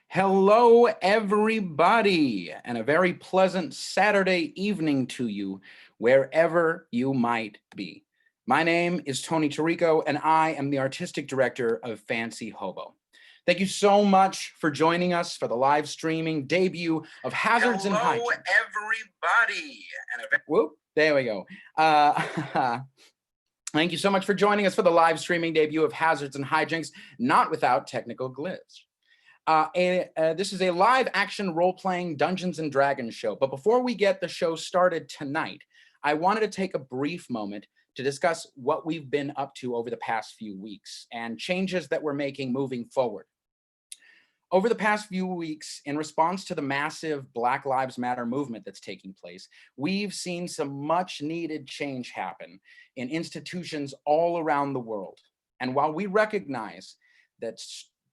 Hello, everybody, and a very pleasant Saturday evening to you, wherever you might be. My name is Tony Tirico, and I am the artistic director of Fancy Hobo. Thank you so much for joining us for the live streaming debut of Hazards Hijinks. Hello, everybody. Whoop, there we go. Thank you so much for joining us for the live streaming debut of Hazards Hijinks, not without technical glitch. This is a live action role-playing Dungeons and Dragons show. But before we get the show started tonight, I wanted to take a brief moment to discuss what we've been up to over the past few weeks and changes that we're making moving forward. Over the past few weeks, in response to the massive Black Lives Matter movement that's taking place, we've seen some much needed change happen in institutions all around the world. And while we recognize that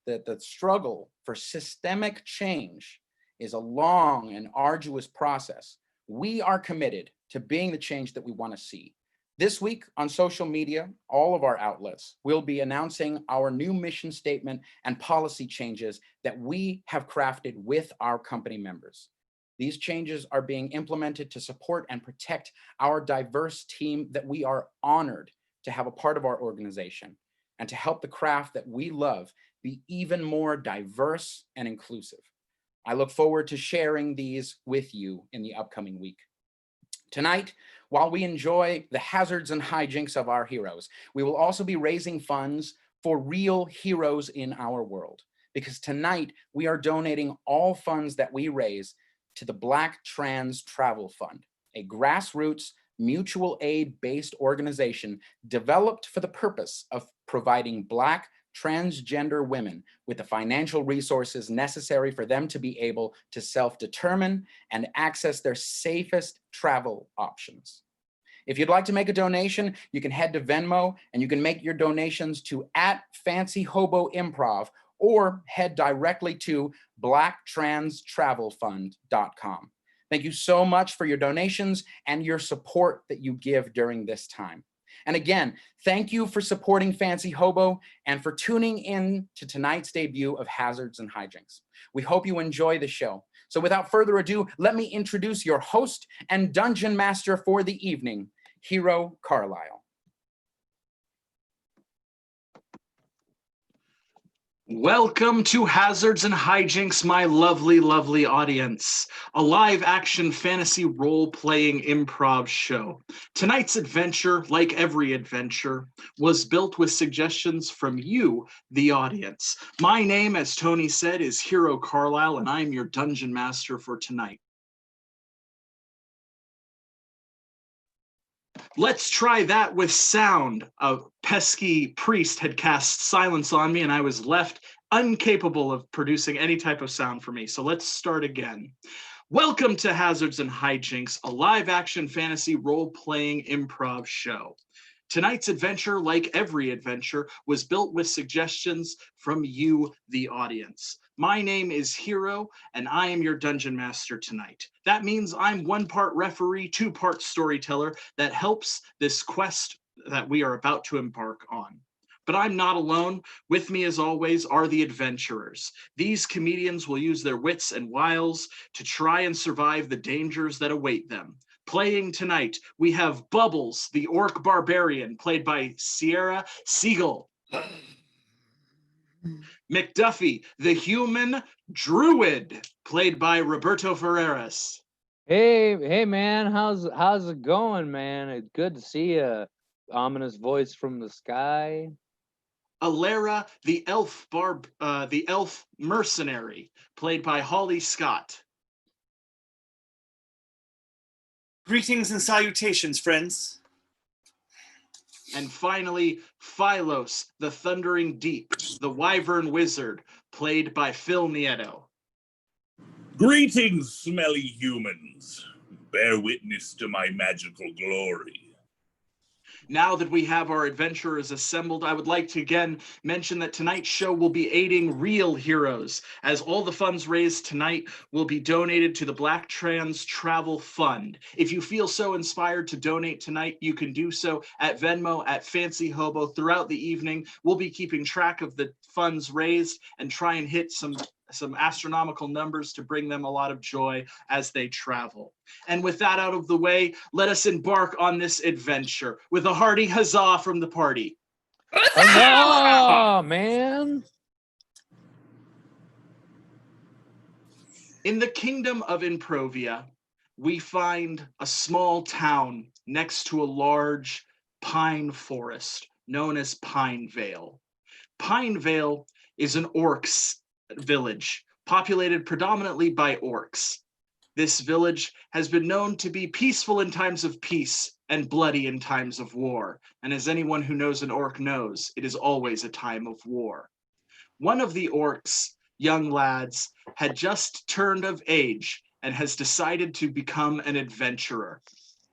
the struggle for systemic change is a long and arduous process, we are committed to being the change that we want to see. This week on social media, all of our outlets will be announcing our new mission statement and policy changes that we have crafted with our company members. These changes are being implemented to support and protect our diverse team that we are honored to have a part of our organization, and to help the craft that we love be even more diverse and inclusive. I look forward to sharing these with you in the upcoming week. Tonight, while we enjoy the hazards and hijinks of our heroes, we will also be raising funds for real heroes in our world. Because tonight, we are donating all funds that we raise to the Black Trans Travel Fund, a grassroots mutual aid-based organization developed for the purpose of providing Black transgender women with the financial resources necessary for them to be able to self-determine and access their safest travel options. If you'd like to make a donation, you can head to Venmo and you can make your donations to @FancyHoboImprov or head directly to blacktranstravelfund.com. Thank you so much for your donations and your support that you give during this time. And again, thank you for supporting Fancy Hobo and for tuning in to tonight's debut of Hazards and Hijinks. We hope you enjoy the show. So without further ado, let me introduce your host and dungeon master for the evening, Hero Carlisle. Welcome to Hazards and Hijinks, my lovely, lovely audience. A live-action fantasy role-playing improv show. Tonight's adventure, like every adventure, was built with suggestions from you, the audience. My name, as Tony said, is Hero Carlisle, and I'm your dungeon master for tonight. Let's try that with sound. A pesky priest had cast silence on me and I was left incapable of producing any type of sound for me. So let's start again. Welcome to Hazards and Hijinks, a live action fantasy role-playing improv show. Tonight's adventure, like every adventure, was built with suggestions from you, the audience. My name is Hero, and I am your dungeon master tonight. That means I'm 1 part referee, 2 part storyteller that helps this quest that we are about to embark on. But I'm not alone. With me, as always, are the adventurers. These comedians will use their wits and wiles to try and survive the dangers that await them. Playing tonight, we have Bubbles, the orc barbarian, played by Segal. McDuffey, the human druid, played by Roberto Ferreras. Hey man, how's it going, man? It's good to see a ominous voice from the sky. Alera, the elf mercenary, played by Holly Scott. Greetings and salutations, friends. And finally, Philos, the Thundering Deep, the Wyvern Wizard, played by Phil Nieto. Greetings, smelly humans. Bear witness to my magical glory. Now that we have our adventurers assembled, I would like to again mention that tonight's show will be aiding real heroes, as all the funds raised tonight will be donated to the Black Trans Travel Fund. If you feel so inspired to donate tonight, you can do so at Venmo, at Fancy Hobo. Throughout the evening, we'll be keeping track of the funds raised and try and hit some some astronomical numbers to bring them a lot of joy as they travel. And with that out of the way, let us embark on this adventure with a hearty huzzah from the party. Huzzah, man! In the kingdom of Improvia, we find a small town next to a large pine forest known as Pine Vale. Pine Vale is an orcs village populated predominantly by orcs. This village has been known to be peaceful in times of peace and bloody in times of war. And as anyone who knows an orc knows, it is always a time of war. One of the orcs, young lads, had just turned of age and has decided to become an adventurer.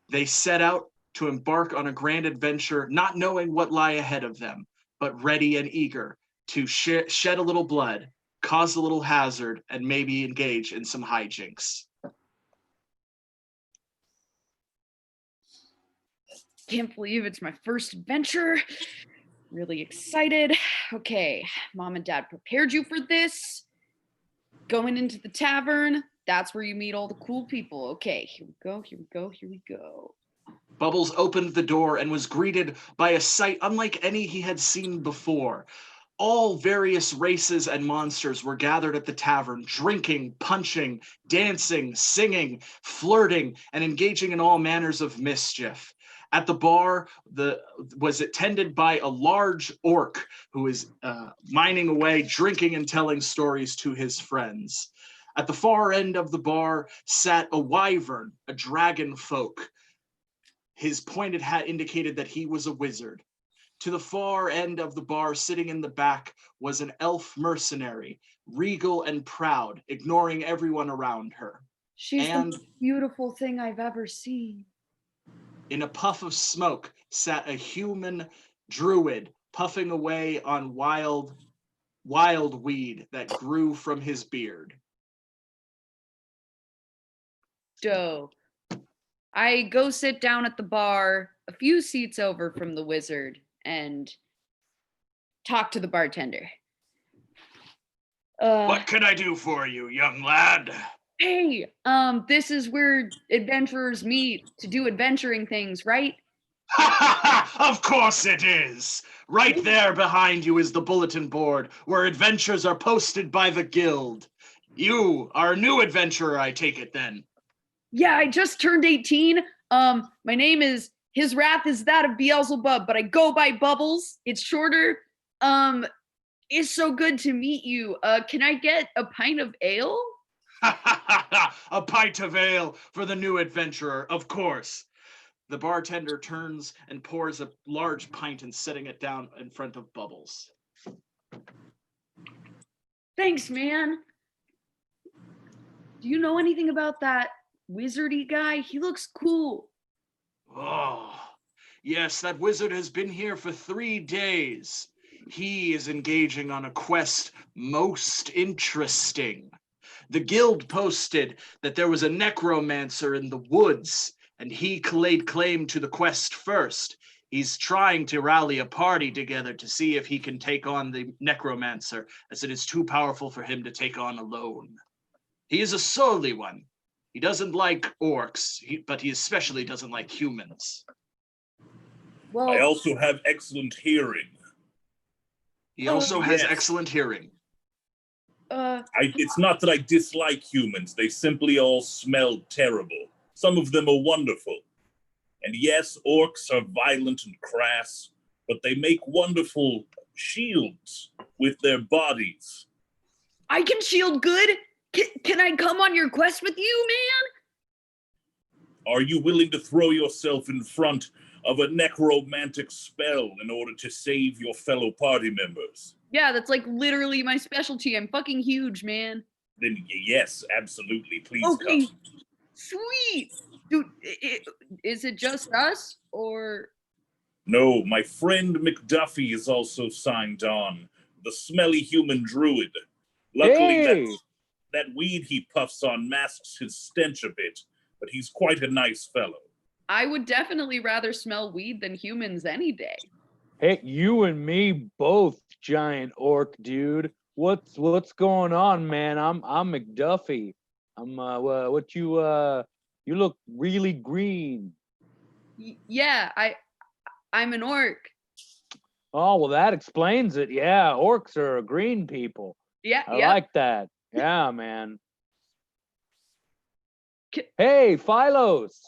They set out to embark on a grand adventure, not knowing what lie ahead of them, but ready and eager to shed a little blood, cause a little hazard, and maybe engage in some hijinks. Can't believe it's my first adventure. Really excited. Okay, Mom and Dad prepared you for this. Going into the tavern, that's where you meet all the cool people. Okay, here we go, here we go, here we go. Bubbles opened the door and was greeted by a sight unlike any he had seen before. All various races and monsters were gathered at the tavern, drinking, punching, dancing, singing, flirting, and engaging in all manners of mischief. At the bar, was attended by a large orc who is mining away, drinking and telling stories to his friends. At the far end of the bar sat a wyvern, a dragon folk. His pointed hat indicated that he was a wizard. To the far end of the bar, sitting in the back, was an elf mercenary, regal and proud, ignoring everyone around her. She's the most beautiful thing I've ever seen. In a puff of smoke sat a human druid, puffing away on wild weed that grew from his beard. Dope. I go sit down at the bar, a few seats over from the wizard, and talk to the bartender. What can I do for you, young lad? Hey, this is where adventurers meet to do adventuring things, right? Of course it is. Right there behind you is the bulletin board where adventures are posted by the guild. You are a new adventurer, I take it then. Yeah, I just turned 18. My name is His Wrath is That of Beelzebub, but I go by Bubbles. It's shorter. It's so good to meet you. Can I get a pint of ale? A pint of ale for the new adventurer, of course. The bartender turns and pours a large pint and setting it down in front of Bubbles. Thanks, man. Do you know anything about that wizardy guy? He looks cool. Oh, yes, that wizard has been here for 3 days. He is engaging on a quest most interesting. The guild posted that there was a necromancer in the woods, and he laid claim to the quest first. He's trying to rally a party together to see if he can take on the necromancer, as it is too powerful for him to take on alone. He is a surly one. He doesn't like orcs, but he especially doesn't like humans. Well, I also have excellent hearing. He also has yes. excellent hearing. It's not that I dislike humans. They simply all smell terrible. Some of them are wonderful. And yes, orcs are violent and crass, but they make wonderful shields with their bodies. I can shield good. Can I come on your quest with you, man? Are you willing to throw yourself in front of a necromantic spell in order to save your fellow party members? Yeah, that's like literally my specialty. I'm fucking huge, man. Then yes, absolutely. Please Okay, come. sweet. Dude, is it just us or? No, my friend McDuffey is also signed on. The smelly human druid. Luckily, that weed he puffs on masks his stench a bit, but he's quite a nice fellow. I would definitely rather smell weed than humans any day. Hey, you and me both, giant orc dude. What's going on, man? I'm McDuffie. I'm what you look really green. Yeah, I'm an orc. Oh, well, that explains it. Yeah, orcs are green people. Yeah, I yeah. like that. Yeah, man. K- Hey, Philos,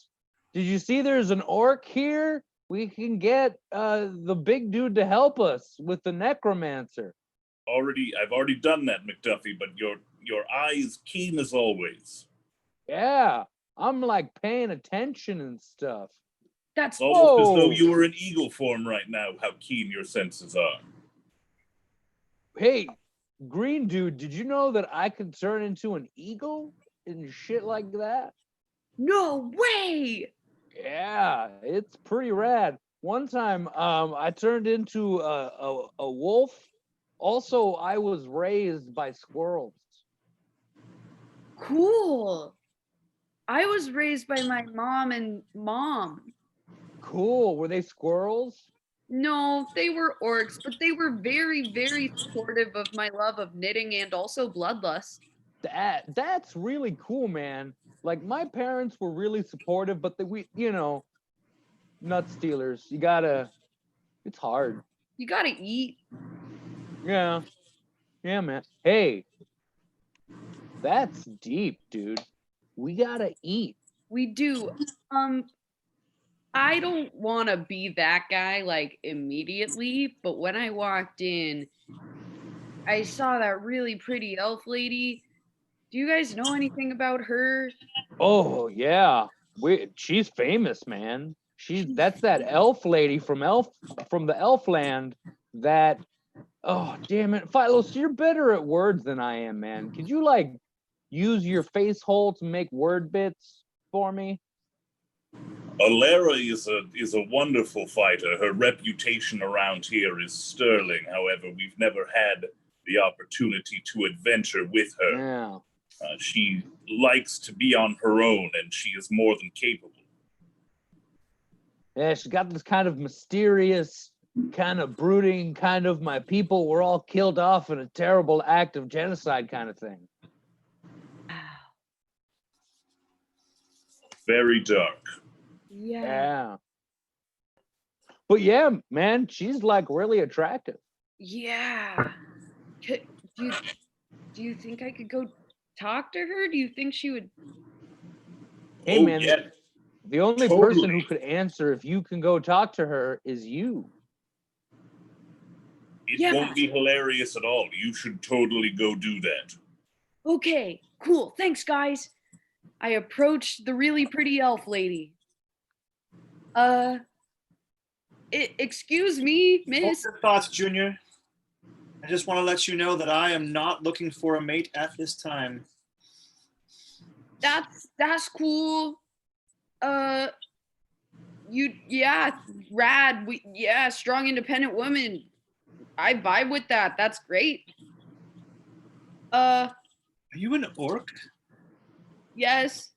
did you see there's an orc here? We can get the big dude to help us with the necromancer. I've already done that, McDuffie, but your eye is keen as always. Yeah, I'm like paying attention and stuff. That's It's almost as though Whoa. you were in eagle form right now, how keen your senses are. Hey, green dude, did you know that I could turn into an eagle and shit like that? no way. Yeah, it's pretty rad. One time, I turned into a wolf. Also, I was raised by squirrels. Cool. I was raised by my mom and mom. Cool. Were they squirrels? No, they were orcs, but they were very, very supportive of my love of knitting and also bloodlust. That's really cool, man. Like my parents were really supportive, but nut stealers. It's hard. You gotta eat. Yeah. Yeah, man. Hey, that's deep, dude. We gotta eat. We do. I don't want to be that guy like immediately, but when I walked in, I saw that really pretty elf lady. Do you guys know anything about her? Oh yeah. She's famous, man. That's that elf lady from the elf land that oh damn it. Philos, you're better at words than I am, man. Could you like use your face hole to make word bits for me? Alera is a wonderful fighter. Her reputation around here is sterling. However, we've never had the opportunity to adventure with her. Yeah. She likes to be on her own, and she is more than capable. Yeah, she's got this kind of mysterious, kind of brooding, kind of my people were all killed off in a terrible act of genocide kind of thing. Very dark. Yeah. Yeah. But yeah, man, she's like really attractive. Yeah. Do you think I could go talk to her? Do you think she would? Hey, Oh, man, yeah. the only Totally. person who could answer if you can go talk to her is you. It Yeah. won't be hilarious at all. You should totally go do that. Okay, cool. Thanks, guys. I approached the really pretty elf lady. Excuse me, Hold miss. your thoughts, Junior. I just want to let you know that I am not looking for a mate at this time. That's cool. Rad. Strong, independent woman. I vibe with that. That's great. Are you an orc? Yes.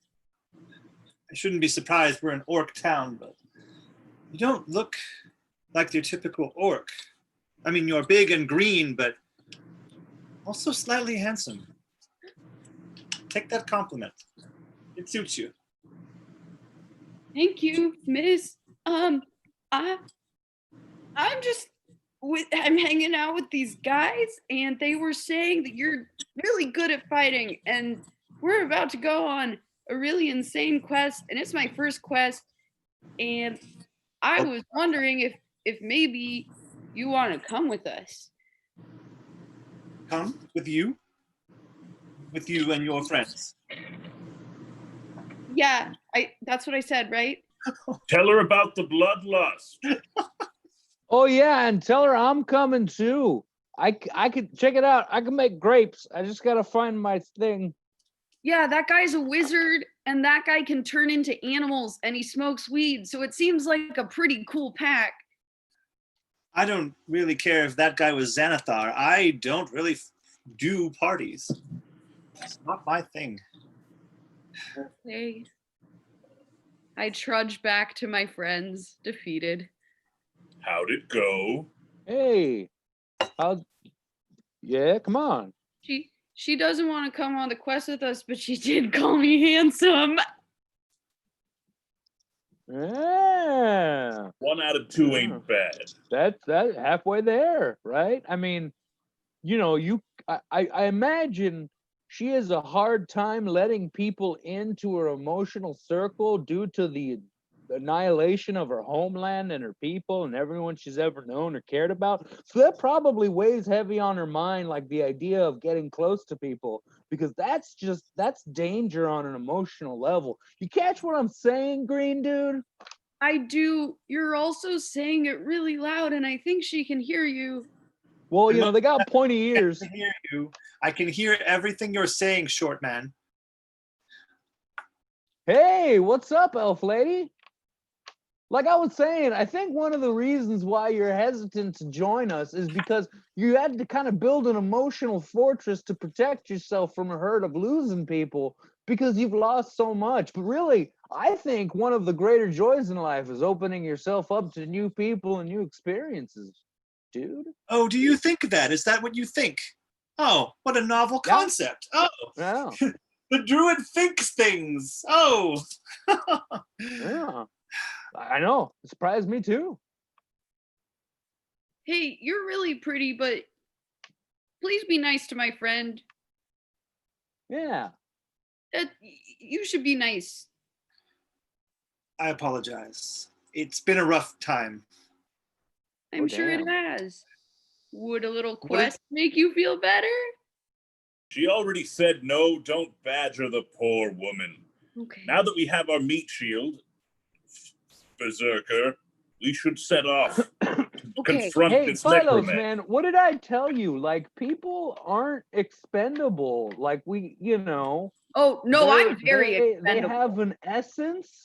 I shouldn't be surprised. We're an orc town, but you don't look like your typical orc. I mean, you're big and green, but also slightly handsome. Take that compliment. It suits you. Thank you, miss. I'm hanging out with these guys, and they were saying that you're really good at fighting, and we're about to go on a really insane quest, and it's my first quest, and I was wondering if maybe you want to come with us. Come with you? With you and your friends. Yeah, that's what I said, right? Tell her about the bloodlust. Oh yeah, and tell her I'm coming too. I could check it out. I can make grapes. I just gotta find my thing. Yeah, that guy's a wizard, and that guy can turn into animals, and he smokes weed, so it seems like a pretty cool pack. I don't really care if that guy was Xanathar. I don't really do parties. It's not my thing. Okay. I trudge back to my friends, defeated. How'd it go? Hey, Yeah, come on. She doesn't want to come on the quest with us, but she did call me handsome. Yeah. 1 out of 2 ain't bad. That's halfway there, right? I mean, you know, I imagine she has a hard time letting people into her emotional circle due to the annihilation of her homeland and her people and everyone she's ever known or cared about. So that probably weighs heavy on her mind, like the idea of getting close to people, because that's danger on an emotional level. You catch what I'm saying, green dude? I do. You're also saying it really loud, and I think she can hear you. Well, you know, they got pointy ears. I can hear you. I can hear everything you're saying, short man. Hey, what's up, elf lady? Like I was saying, I think one of the reasons why you're hesitant to join us is because you had to kind of build an emotional fortress to protect yourself from a herd of losing people because you've lost so much. But really, I think one of the greater joys in life is opening yourself up to new people and new experiences, dude. Oh, do you think that? Is that what you think? Oh, what a novel concept. Oh, Yeah. the druid thinks things. Oh. Yeah. I know. It surprised me too. Hey, you're really pretty, but please be nice to my friend. Yeah. You should be nice. I apologize. It's been a rough time. I'm sure damn. it has. Would a little quest make you feel better? She already said no, don't badger the poor woman. Okay. Now that we have our meat shield, Berserker, we should set off to confront Hey, this Philos, necromancer. man, what did I tell you? Like, people aren't expendable. Like, you know. Oh, no, I'm very they expendable. have an essence.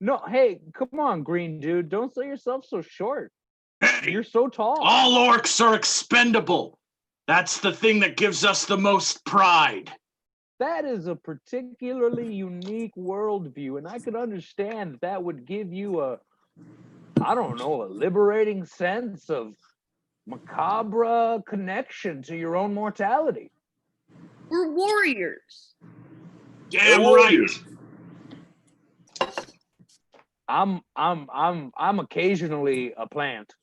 No, hey, come on, green dude. Don't sell yourself so short. Hey, You're so tall. all orcs are expendable. That's the thing that gives us the most pride. That is a particularly unique worldview, and I could understand that would give you a liberating sense of macabre connection to your own mortality. We're warriors. Damn right. I'm occasionally a plant.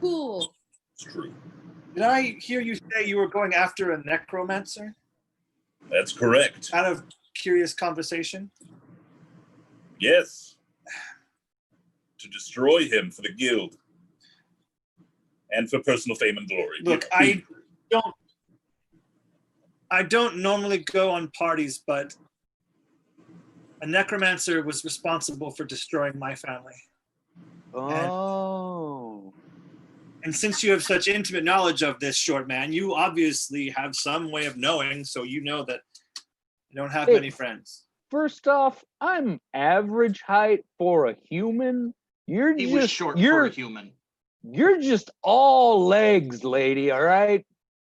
Cool. It's true. Did I hear you say you were going after a necromancer? That's correct. Out of curious conversation? Yes. To destroy him for the guild. And for personal fame and glory. Look, I don't normally go on parties, but a necromancer was responsible for destroying my family. Oh. And since you have such intimate knowledge of this, short man, you obviously have some way of knowing, so you know that I don't have many friends. First off, I'm average height for a human. He was short for a human. You're just all legs, lady, all right?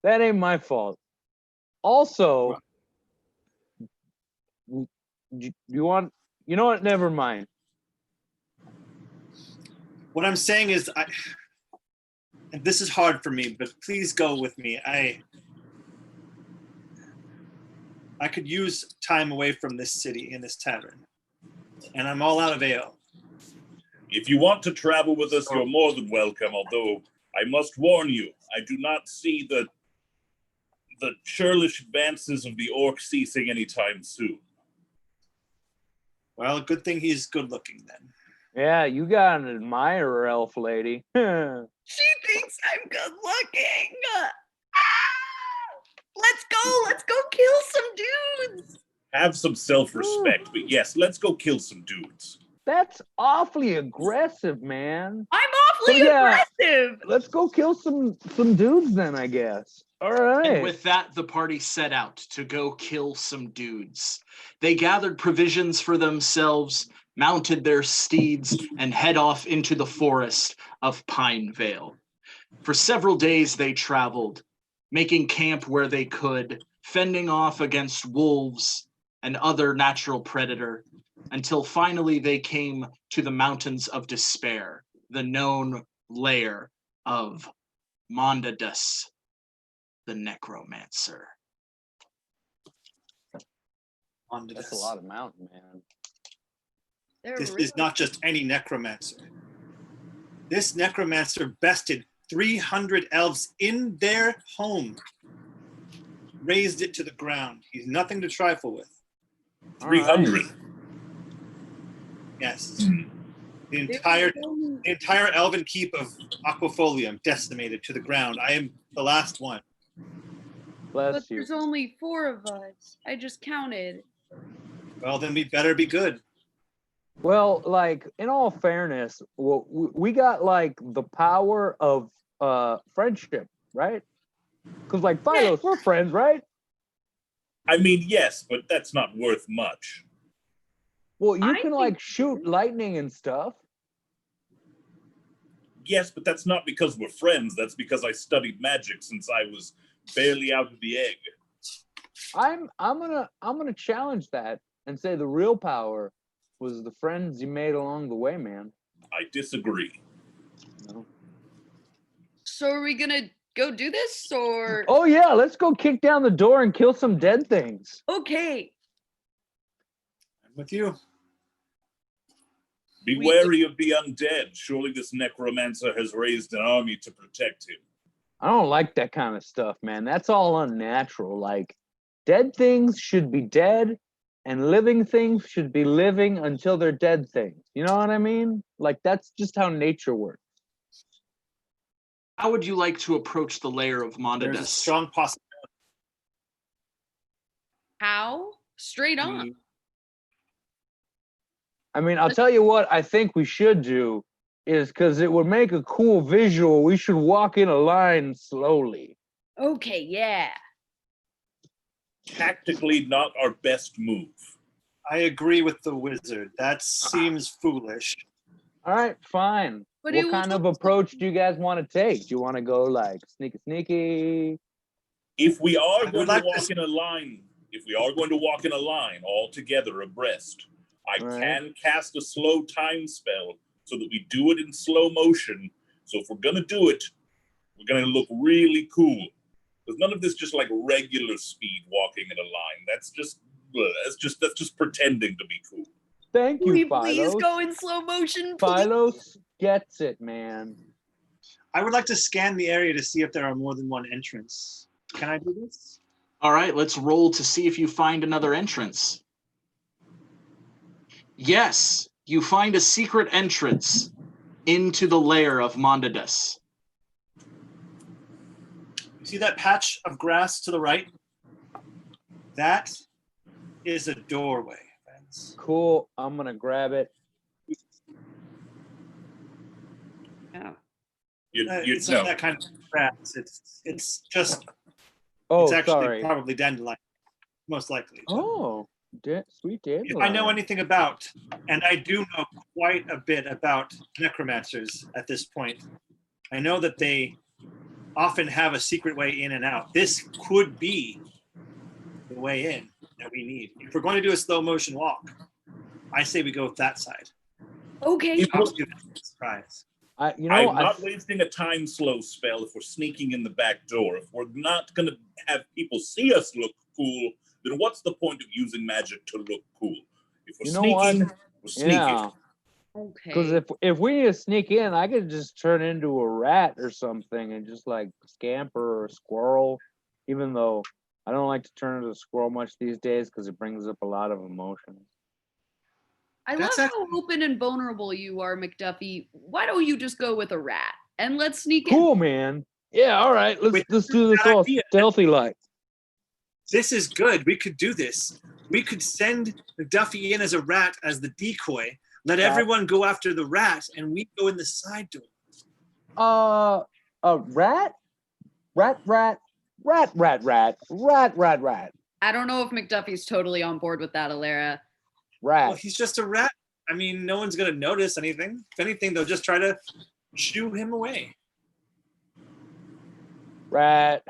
That ain't my fault. Also, you want, you know what? Never mind. What I'm saying is, and this is hard for me, but please go with me. I could use time away from this city in this tavern, and I'm all out of ale. If you want to travel with us, you're more than welcome, although I must warn you, I do not see the churlish advances of the orc ceasing anytime soon. Well, good thing he's good looking then. Yeah, you got an admirer, elf lady. She thinks I'm good looking. Let's go kill some dudes. Have some self-respect, but yes, let's go kill some dudes. That's awfully aggressive, man. I'm awfully aggressive. Let's go kill some dudes then, I guess. All right. And with that, the party set out to go kill some dudes. They gathered provisions for themselves, mounted their steeds, and head off into the forest of Pine Vale. For several days they traveled, making camp where they could, fending off against wolves and other natural predator, until finally they came to the Mountains of Despair, the known lair of Mondadus, the necromancer. That's a lot of mountain, man. This is not just any necromancer. This necromancer bested 300 elves in their home, razed it to the ground. He's nothing to trifle with. 300. Yes. The entire elven keep of Aquafolium decimated to the ground. I am the last one. Bless But you. there's only 4 of us. I just counted. Well, then we better be good. Well, like, in all fairness, we got like the power of friendship, right? Because like Philos, we're friends, right? I mean, yes, but that's not worth much. Well, you I can think like so. shoot lightning and stuff. Yes, but that's not because we're friends. That's because I studied magic since I was barely out of the egg. I'm gonna challenge that and say the real power was the friends you made along the way, man. I disagree. No. So are we gonna go do this or? Oh yeah, let's go kick down the door and kill some dead things. Okay. I'm with you. Be wary of the undead. Surely this necromancer has raised an army to protect him. I don't like that kind of stuff, man. That's all unnatural. Like, dead things should be dead, and living things should be living until they're dead things. You know what I mean? Like, that's just how nature works. How would you like to approach the lair of There's a Mondadus? strong possibility. How? Straight on. I mean, I'll tell you what I think we should do is, because it would make a cool visual, we should walk in a line slowly. Okay, yeah. Tactically, not our best move. I agree with the wizard. That seems foolish. All right, fine. But it What kind of was- approach do you guys want to take? Do you want to go like sneaky? If we are I going would like to walk to- in a line, all together abreast, I Right. can cast a slow time spell so that we do it in slow motion. So if we're gonna do it, we're gonna look really cool. Because none of this just like regular speed walking in a line. That's just pretending to be cool. Thank Can you, we please Philos. go in slow motion, please? Philos gets it, man. I would like to scan the area to see if there are more than one entrance. Can I do this? All right, let's roll to see if you find another entrance. Yes, you find a secret entrance into the lair of Mondadus. You see that patch of grass to the right? That is a doorway, friends. Cool. I'm gonna grab it. Yeah. It's not that kind of grass. It's just Oh, it's actually sorry. probably dandelion, most likely. Oh, sweet If dandelion. I know anything about, and I do know quite a bit about necromancers at this point, I know that they often have a secret way in and out. This could be the way in that we need. If we're going to do a slow motion walk, I say we go with that side. Okay. If we're- I'll do that surprise. I'm not wasting a time slow spell if we're sneaking in the back door. If we're not going to have people see us look cool, then what's the point of using magic to look cool? If we're You know what? sneaking, we're sneaking. Yeah, Okay. because if we need to sneak in, I could just turn into a rat or something and just like scamper or a squirrel. Even though I don't like to turn into a squirrel much these days because it brings up a lot of emotions. I love That's how open and vulnerable you are, McDuffie. Why don't you just go with a rat and let's sneak in? Cool, man. Yeah, all right. Let's Wait, do this bad all idea. stealthy like. This is good. We could do this. We could send Duffey in as a rat as the decoy. Let everyone go after the rat, and we go in the side door. A rat? Rat. I don't know if McDuffie's totally on board with that, Alera. Rat. Well, he's just a rat. I mean, no one's gonna notice anything. If anything, they'll just try to shoo him away. Rat.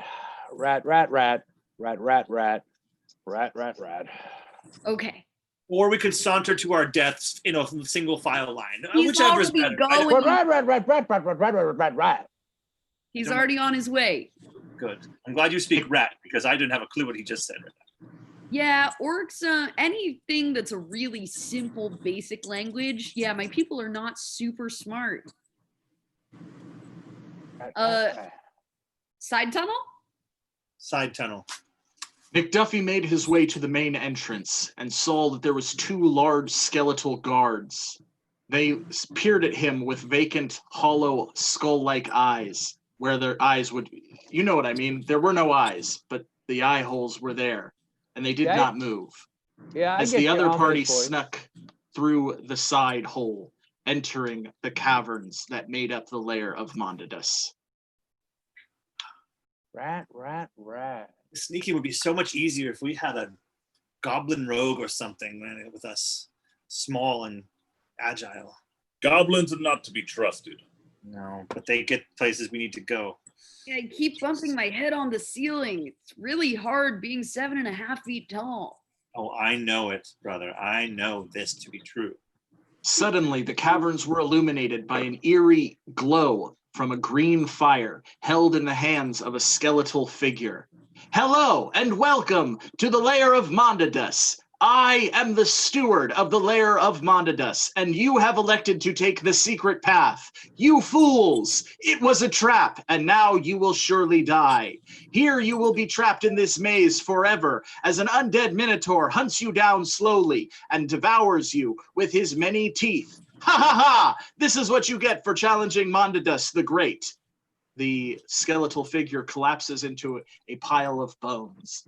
Okay. Or we could saunter to our deaths in a single file line. He's Whichever is already better. going. Rat. He's don't- already on his way. Good. I'm glad you speak rat because I didn't have a clue what he just said. Yeah, orcs, anything that's a really simple, basic language. Yeah, my people are not super smart. Side tunnel? Side tunnel. McDuffie made his way to the main entrance and saw that there was 2 large skeletal guards. They peered at him with vacant, hollow, skull-like eyes, where their eyes would, you know what I mean? There were no eyes, but the eye holes were there, and they did Yeah, not move. Yeah, I As get the your other ominous party voice. snuck through the side hole, entering the caverns that made up the lair of Mondadus. Rat. Sneaking would be so much easier if we had a goblin rogue or something with us, small and agile. Goblins are not to be trusted. No, but they get places we need to go. Yeah, I keep bumping my head on the ceiling. It's really hard being 7.5 feet tall. Oh, I know it, brother. I know this to be true. Suddenly, the caverns were illuminated by an eerie glow from a green fire held in the hands of a skeletal figure. Hello and welcome to the lair of Mondadus. I am the steward of the lair of Mondadus, and you have elected to take the secret path. You fools! It was a trap, and now you will surely die. Here you will be trapped in this maze forever, as an undead minotaur hunts you down slowly and devours you with his many teeth. Ha ha ha! This is what you get for challenging Mondadus the Great. The skeletal figure collapses into a pile of bones,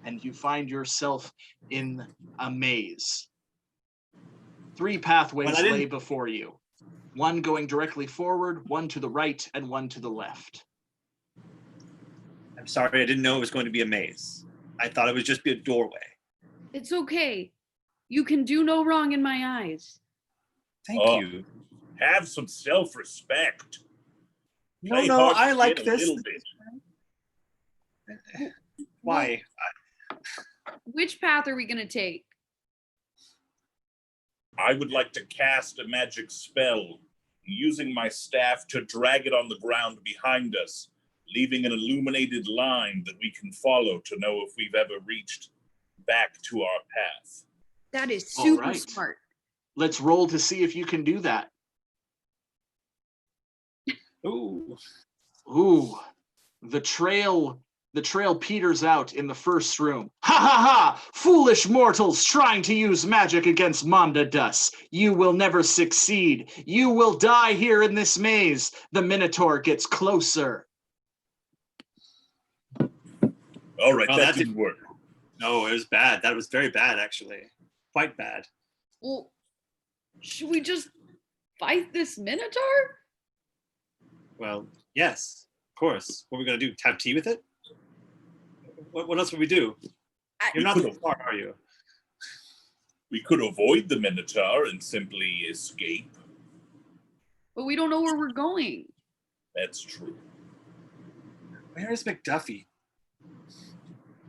and you find yourself in a maze. 3 pathways lay before you. One going directly forward, one to the right, and one to the left. I'm sorry, I didn't know it was going to be a maze. I thought it would just be a doorway. It's okay. You can do no wrong in my eyes. Thank Oh. you. Have some self-respect. No, Play no, hard to I like get a this. little bit. Why? Which path are we going to take? I would like to cast a magic spell, using my staff to drag it on the ground behind us, leaving an illuminated line that we can follow to know if we've ever reached back to our path. That is All super right. smart. Let's roll to see if you can do that. Ooh. Ooh, the trail peters out in the first room. Ha ha ha! Foolish mortals trying to use magic against Mondadus. You will never succeed. You will die here in this maze. The Minotaur gets closer. All right, Oh, that that's didn't work. No, it was bad. That was very bad, actually. Quite bad. Well, should we just fight this Minotaur? Well, yes, of course. What are we going to do? Have tea with it? What else would we do? You're not so smart, are you? We could avoid the Minotaur and simply escape. But we don't know where we're going. That's true. Where is McDuffie?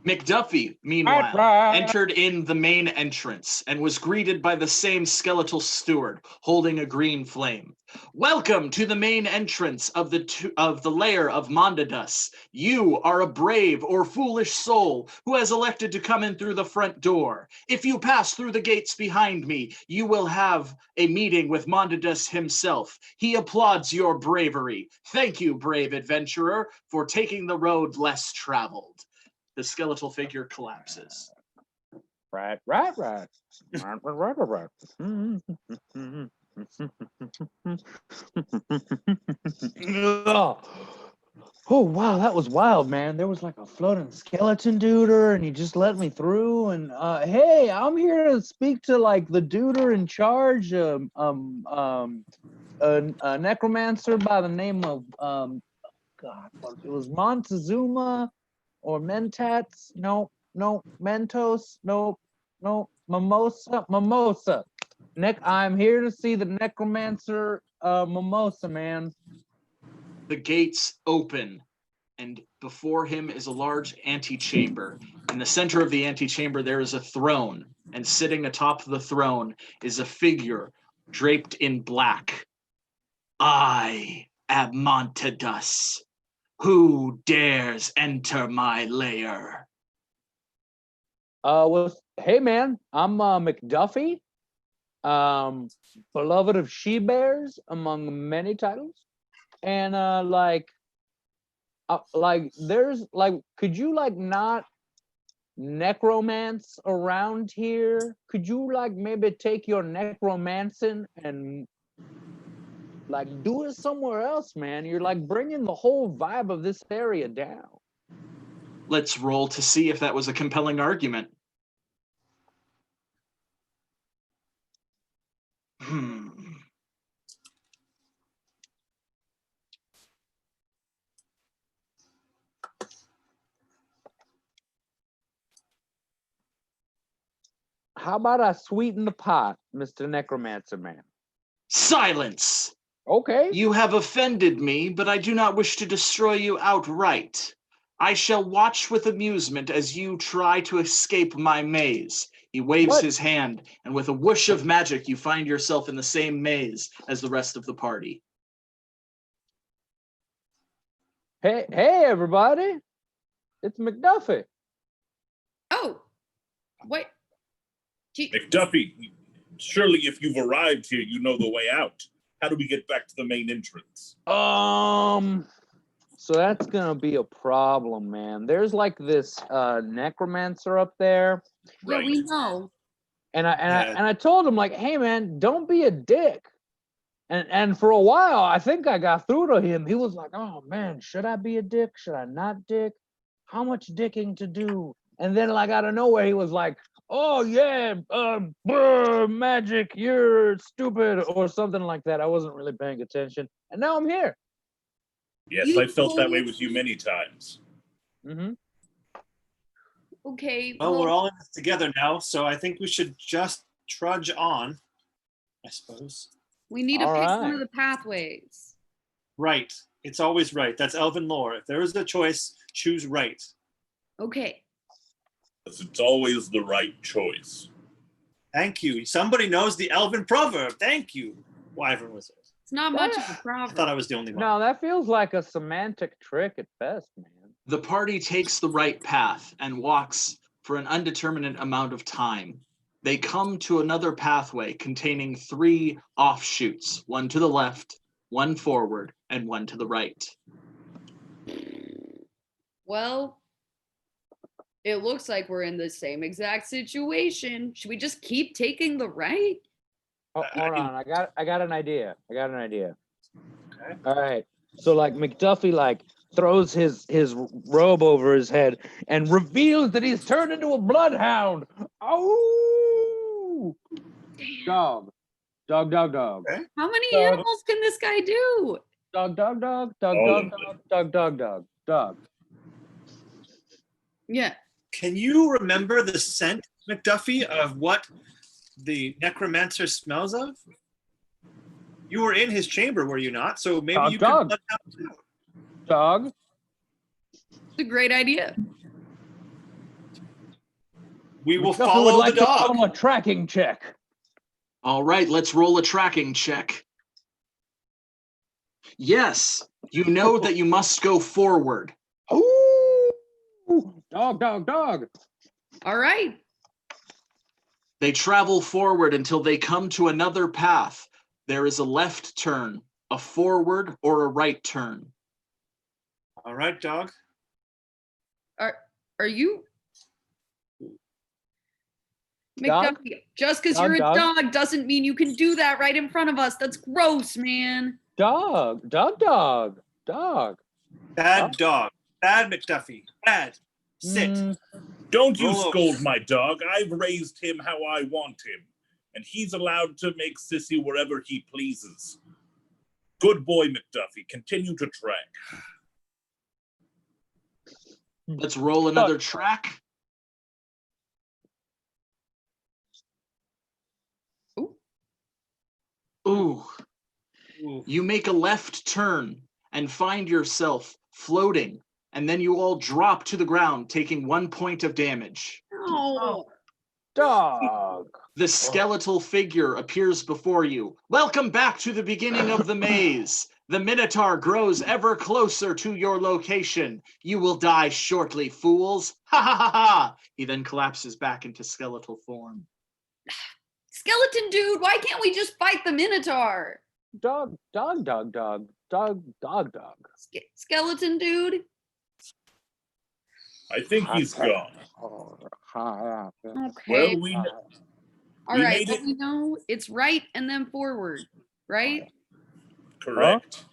McDuffie, meanwhile, entered in the main entrance and was greeted by the same skeletal steward holding a green flame. Welcome to the main entrance of the lair of Mondadus. You are a brave or foolish soul who has elected to come in through the front door. If you pass through the gates behind me, you will have a meeting with Mondadus himself. He applauds your bravery. Thank you, brave adventurer, for taking the road less traveled. The skeletal figure collapses. Right. Oh wow, that was wild, man. There was like a floating skeleton duder, and he just let me through. And hey, I'm here to speak to like the duder in charge, a necromancer by the name of God, it was Montezuma or Mentats. No, Mentos. No, Mimosa. I'm here to see the necromancer, Mimosa, man. The gates open, and before him is a large antechamber. In the center of the antechamber, there is a throne, and sitting atop the throne is a figure draped in black. I am Mondadus. Who dares enter my lair? Hey man, I'm McDuffey, beloved of she bears among many titles, and there's like, could you like not necromance around here? Could you like maybe take your necromancing and like do it somewhere else, man? You're like bringing the whole vibe of this area down. Let's roll to see if that was a compelling argument. How about I sweeten the pot, Mr. Necromancer Man? Silence! Okay. You have offended me, but I do not wish to destroy you outright. I shall watch with amusement as you try to escape my maze. He waves his hand, and with a whoosh of magic, you find yourself in the same maze as the rest of the party. Hey, everybody. It's McDuffey. Oh, what? McDuffey, surely if you've arrived here, you know the way out. How do we get back to the main entrance? So that's gonna be a problem, man. There's like this necromancer up there. Yeah, Right. we know. And I told him, like, hey man, don't be a dick. And for a while, I think I got through to him. He was like, oh man, should I be a dick? Should I not dick? How much dicking to do? And then like out of nowhere, he was like, oh yeah, magic, you're stupid, or something like that. I wasn't really paying attention. And now I'm here. Yes, I felt that way with you many times. Mm-hmm. Okay. Well, we're all in this together now, so I think we should just trudge on, I suppose. We need to All pick one right. of the pathways. Right. It's always right. That's elven lore. If there is a choice, choose right. Okay. It's always the right choice. Thank you. Somebody knows the elven proverb. Thank you, Wyvern Wizard. It's not much of a I problem. thought I was the only one. No, that feels like a semantic trick at best, man. The party takes the right path and walks for an undeterminate amount of time. They come to another pathway containing 3 offshoots, one to the left, one forward, and one to the right. Well, it looks like we're in the same exact situation. Should we just keep taking the right? Hold on, I got an idea. Okay. All right. So like McDuffey like throws his robe over his head and reveals that he's turned into a bloodhound. Oh, dog. How many animals can this guy do? Dog. Yeah. Can you remember the scent, McDuffey, of what the necromancer smells of? You were in his chamber, were you not? So maybe you could blood out too. Dog. It's a great idea. We will McDuffey follow would like the to dog. roll a tracking check. All right, let's roll a tracking check. Yes, you know that you must go forward. Ooh, dog. All right. They travel forward until they come to another path. There is a left turn, a forward, or a right turn. All right, dog. Are you? Dog? McDuffie, just because you're a dog doesn't mean you can do that right in front of us. That's gross, man. Dog. Bad dog. Bad McDuffie. Bad. Sit. Don't you Roll over. scold my dog. I've raised him how I want him, and he's allowed to make sissy wherever he pleases. Good boy, McDuffie. Continue to track. Let's roll another track. Ooh. You make a left turn and find yourself floating, and then you all drop to the ground, taking 1 point of damage. Oh. Dog. The skeletal figure appears before you. Welcome back to the beginning of the maze. The Minotaur grows ever closer to your location. You will die shortly, fools. Ha ha ha ha! He then collapses back into skeletal form. Skeleton dude, why can't we just fight the Minotaur? Dog. Skeleton dude. I think he's gone. Okay. Well, we All we right. made Well, it. we know it's right and then forward, right? Correct.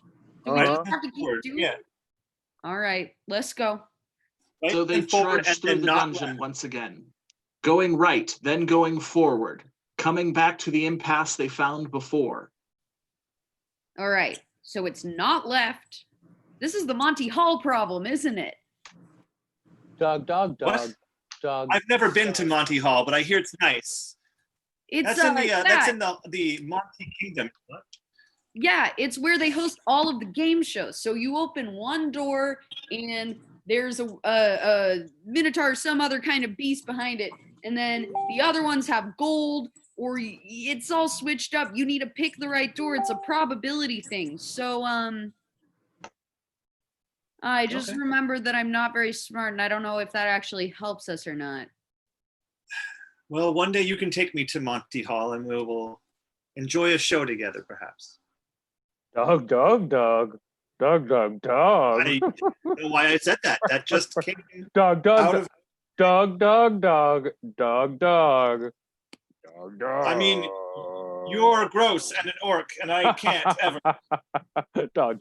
Do we Right just and have to keep forward, doing yeah. it? All right, let's go. Right So they and forward trudge and through then the not dungeon left. once again. Going right, then going forward. Coming back to the impasse they found before. All right. So it's not left. This is the Monty Hall problem, isn't it? Dog. What? Dog. I've never been to Monty Hall, but I hear it's nice. It's That's in the that's yeah, in the Monty Kingdom. What? yeah, it's where they host all of the game shows. So you open one door and there's a minotaur, some other kind of beast behind it, and then the other ones have gold, or it's all switched up. You need to pick the right door. It's a probability thing. So I just Okay. remembered that I'm not very smart, and I don't know if that actually helps us or not. Well, one day you can take me to Monty Hall and we will enjoy a show together, perhaps. Dog. I don't know why I said that. That just came Dog. out of. Dog. I mean, you're gross and an orc, and I can't ever. Dog.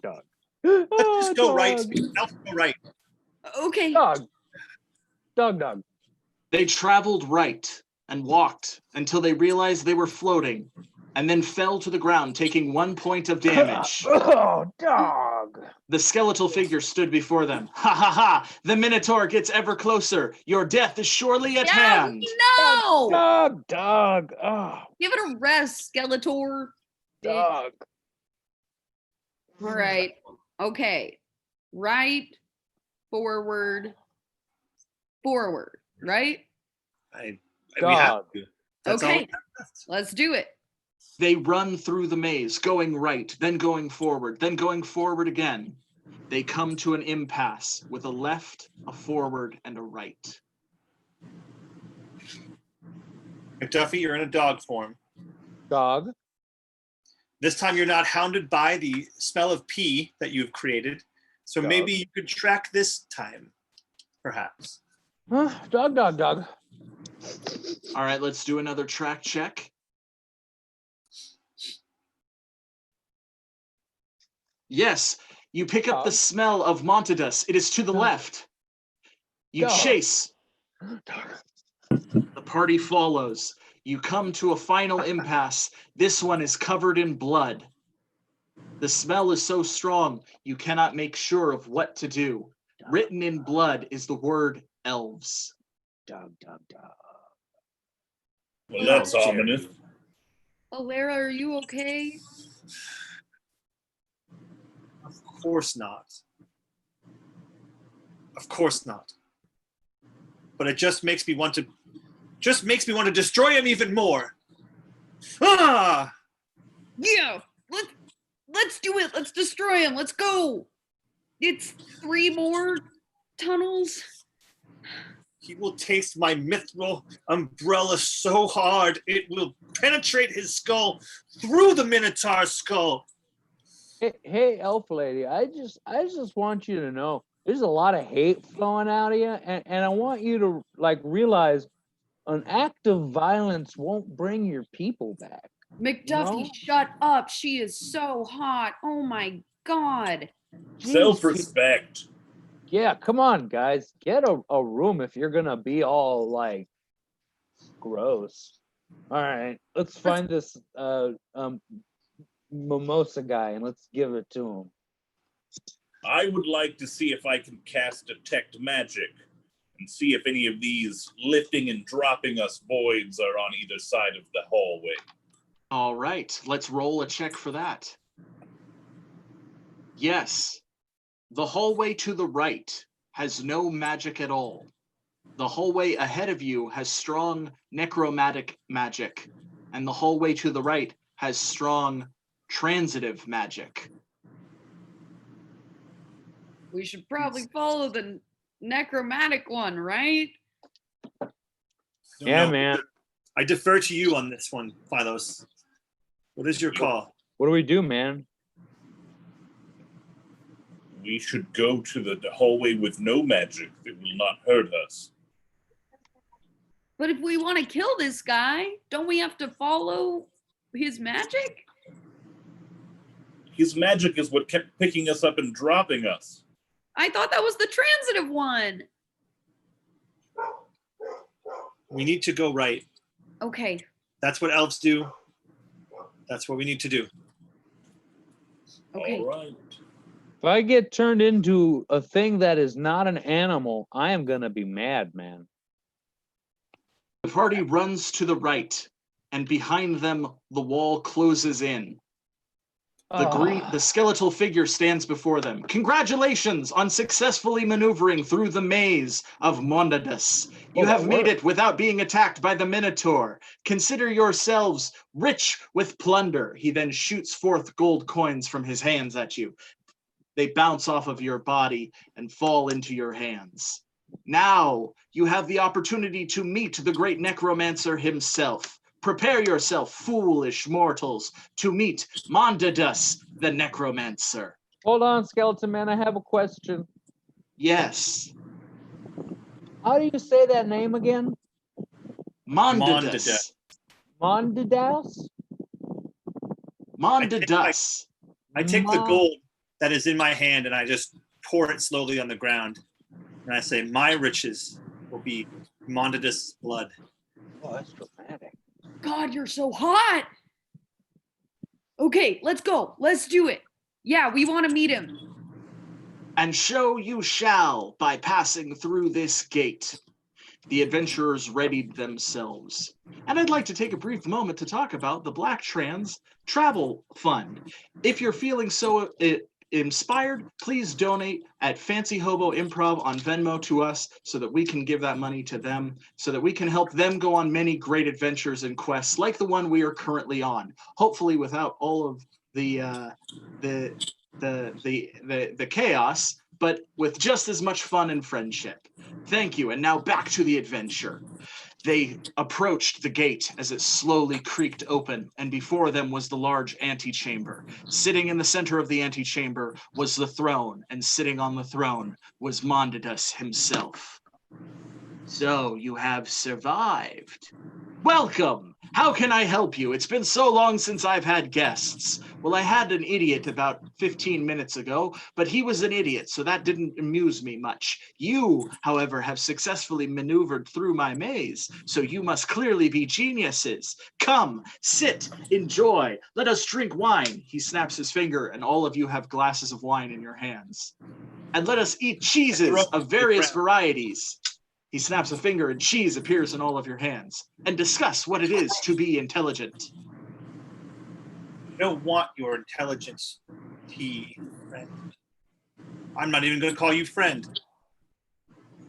Let's just go right. Let's go right. Okay. Dog. They traveled right and walked until they realized they were floating and then fell to the ground, taking 1 point of damage. Oh, dog. The skeletal figure stood before them. Ha ha ha! The Minotaur gets ever closer. Your death is surely at Yeah, hand. no. Dog. Oh, Give it a rest, Skeletor. dog. All right. Okay. Right, forward, right? We have to. That's all Okay. we have. Let's do it. They run through the maze, going right, then going forward again. They come to an impasse with a left, a forward, and a right. Duffey, you're in a dog form. Dog. This time you're not hounded by the smell of pee that you've created. So Dog. maybe you could track this time, perhaps. Dog. All right, let's do another track check. Yes, you pick up the Dog. smell of Montidus. It is to the Dog. left. You Dog. chase. Dog. The party follows. You come to a final impasse. This one is covered in blood. The smell is so strong, you cannot make sure of what to do. Written in blood is the word elves. Dog. Well, that's Oh, ominous. Alera, are you okay? Of course not. Of course not. But it just makes me want to destroy him even more. Ah! Yeah. Let's do it. Let's destroy him. Let's go. It's 3 more tunnels. He will taste my mithril umbrella so hard it will penetrate his skull through the Minotaur skull. Hey, elf lady. I just want you to know there's a lot of hate flowing out of you, and I want you to realize an act of violence won't bring your people back. McDuffie, No. shut up. She is so hot. Oh my God. Self-respect. Yeah, come on, guys. Get a room if you're gonna be all gross. All right, let's find this mimosa guy and let's give it to him. I would like to see if I can cast Detect Magic and see if any of these lifting and dropping us voids are on either side of the hallway. All right, let's roll a check for that. Yes, the hallway to the right has no magic at all. The hallway ahead of you has strong necromantic magic, and the hallway to the right has strong transitive magic. We should probably follow the necromantic one, right? Yeah, No, man. I defer to you on this one, Philos. What is your call? What do we do, man? We should go to the hallway with no magic that will not hurt us. But if we want to kill this guy, don't we have to follow his magic? His magic is what kept picking us up and dropping us. I thought that was the transitive one. We need to go right. Okay. That's what elves do. That's what we need to do. Okay. All right. If I get turned into a thing that is not an animal, I am gonna be mad, man. The party runs to the right, and behind them, the wall closes in. The skeletal figure stands before them. Congratulations on successfully maneuvering through the maze of Mondadus. You have made it without being attacked by the Minotaur. Consider yourselves rich with plunder. He then shoots forth gold coins from his hands at you. They bounce off of your body and fall into your hands. Now you have the opportunity to meet the great necromancer himself. Prepare yourself, foolish mortals, to meet Mondadus, the necromancer. Hold on, Skeleton Man, I have a question. Yes, How do you say that name again? Mondadus. Mondidas? Mondadus. I take the gold that is in my hand and I just pour it slowly on the ground. And I say, my riches will be Mondadus' blood. Oh, that's dramatic. God, you're so hot. Okay, let's go. Let's do it. Yeah, we want to meet him. And show you shall by passing through this gate. The adventurers readied themselves. And I'd like to take a brief moment to talk about the Black Trans Travel Fund. If you're feeling so inspired, please donate at Fancy Hobo Improv on Venmo to us so that we can give that money to them, so that we can help them go on many great adventures and quests like the one we are currently on. Hopefully without all of the chaos, but with just as much fun and friendship. Thank you, and now back to the adventure. They approached the gate as it slowly creaked open, and before them was the large antechamber. Sitting in the center of the antechamber was the throne, and sitting on the throne was Mondadus himself. So you have survived. Welcome! How can I help you? It's been so long since I've had guests. Well, I had an idiot about 15 minutes ago, but he was an idiot, so that didn't amuse me much. You, however, have successfully maneuvered through my maze, so you must clearly be geniuses. Come, sit, enjoy. Let us drink wine. He snaps his finger, and all of you have glasses of wine in your hands. And let us eat cheeses of various varieties. He snaps a finger and cheese appears in all of your hands. And discuss what it is to be intelligent. I don't want your intelligence, friend. I'm not even going to call you friend.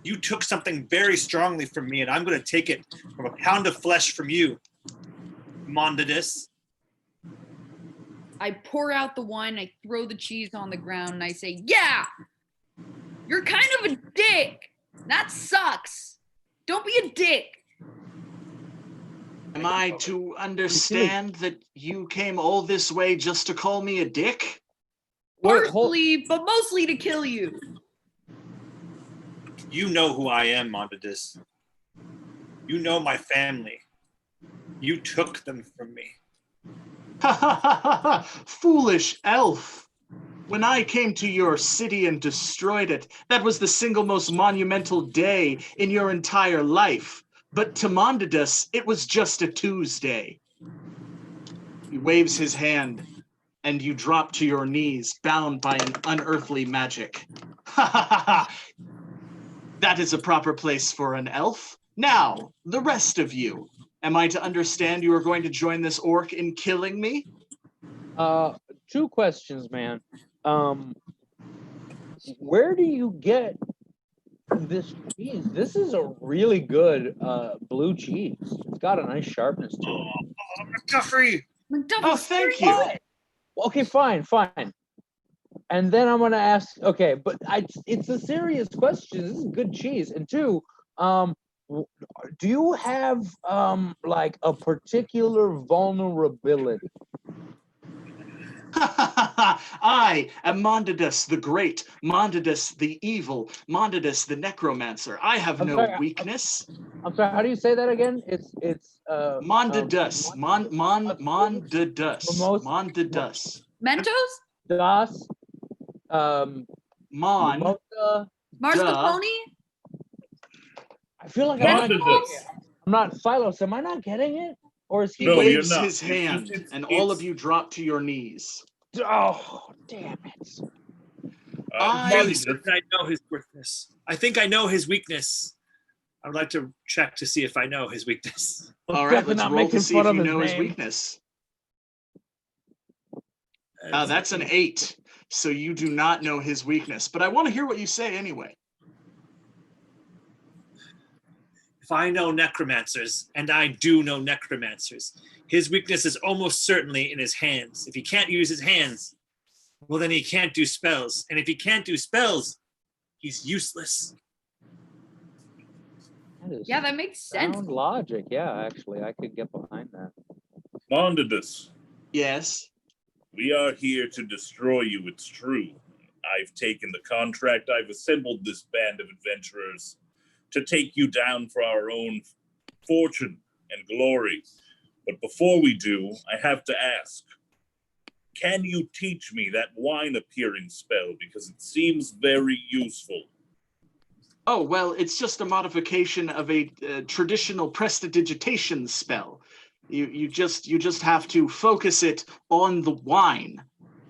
You took something very strongly from me, and I'm going to take it from a pound of flesh from you, Mondadus. I pour out the wine, I throw the cheese on the ground, and I say, yeah, you're kind of a dick. That sucks. Don't be a dick. Am I to understand that you came all this way just to call me a dick? Partially, but mostly to kill you. You know who I am, Mondadus. You know my family. You took them from me. Ha ha ha ha! Foolish elf! When I came to your city and destroyed it, that was the single most monumental day in your entire life. But to Mondadus, it was just a Tuesday. He waves his hand, and you drop to your knees, bound by an unearthly magic. Ha ha ha ha! That is a proper place for an elf. Now, the rest of you. Am I to understand you are going to join this orc in killing me? 2 questions, man. Where do you get this cheese? This is a really good blue cheese. It's got a nice sharpness to it. Duffey! Oh, thank you. Okay, fine. And then I'm gonna ask, okay, but it's a serious question. This is good cheese. And two, do you have like a particular vulnerability? I am Mondidus the Great, Mondidus the Evil, Mondidus the Necromancer. I have I'm no sorry, weakness. I'm sorry, how do you say that again? It's Mondidus, Mondidus, Mimos- Mondidus, Mentos? Das, Mon, Mimosa. Mascarpone? I feel like I'm not getting Mondidus. it. I'm not Philos. Am I not getting it? Or is he he? No, you're waves not. his hand, and all of you drop to your knees. Oh, damn it! Mondidus, I know his weakness. I think I know his weakness. I would like to check to see if I know his weakness. All right, definitely let's not roll to making see fun if of you his know his name. weakness. That's an 8, so you do not know his weakness. But I want to hear what you say anyway. If I know necromancers, and I do know necromancers, his weakness is almost certainly in his hands. If he can't use his hands, well, then he can't do spells. And if he can't do spells, he's useless. Yeah, that makes sense. Sound logic. Yeah, actually, I could get behind that. Mondidus, Yes. we are here to destroy you, it's true. I've taken the contract, I've assembled this band of adventurers to take you down for our own fortune and glory. But before we do, I have to ask, can you teach me that wine appearing spell? Because it seems very useful. Oh, well, it's just a modification of a traditional prestidigitation spell. You just have to focus it on the wine.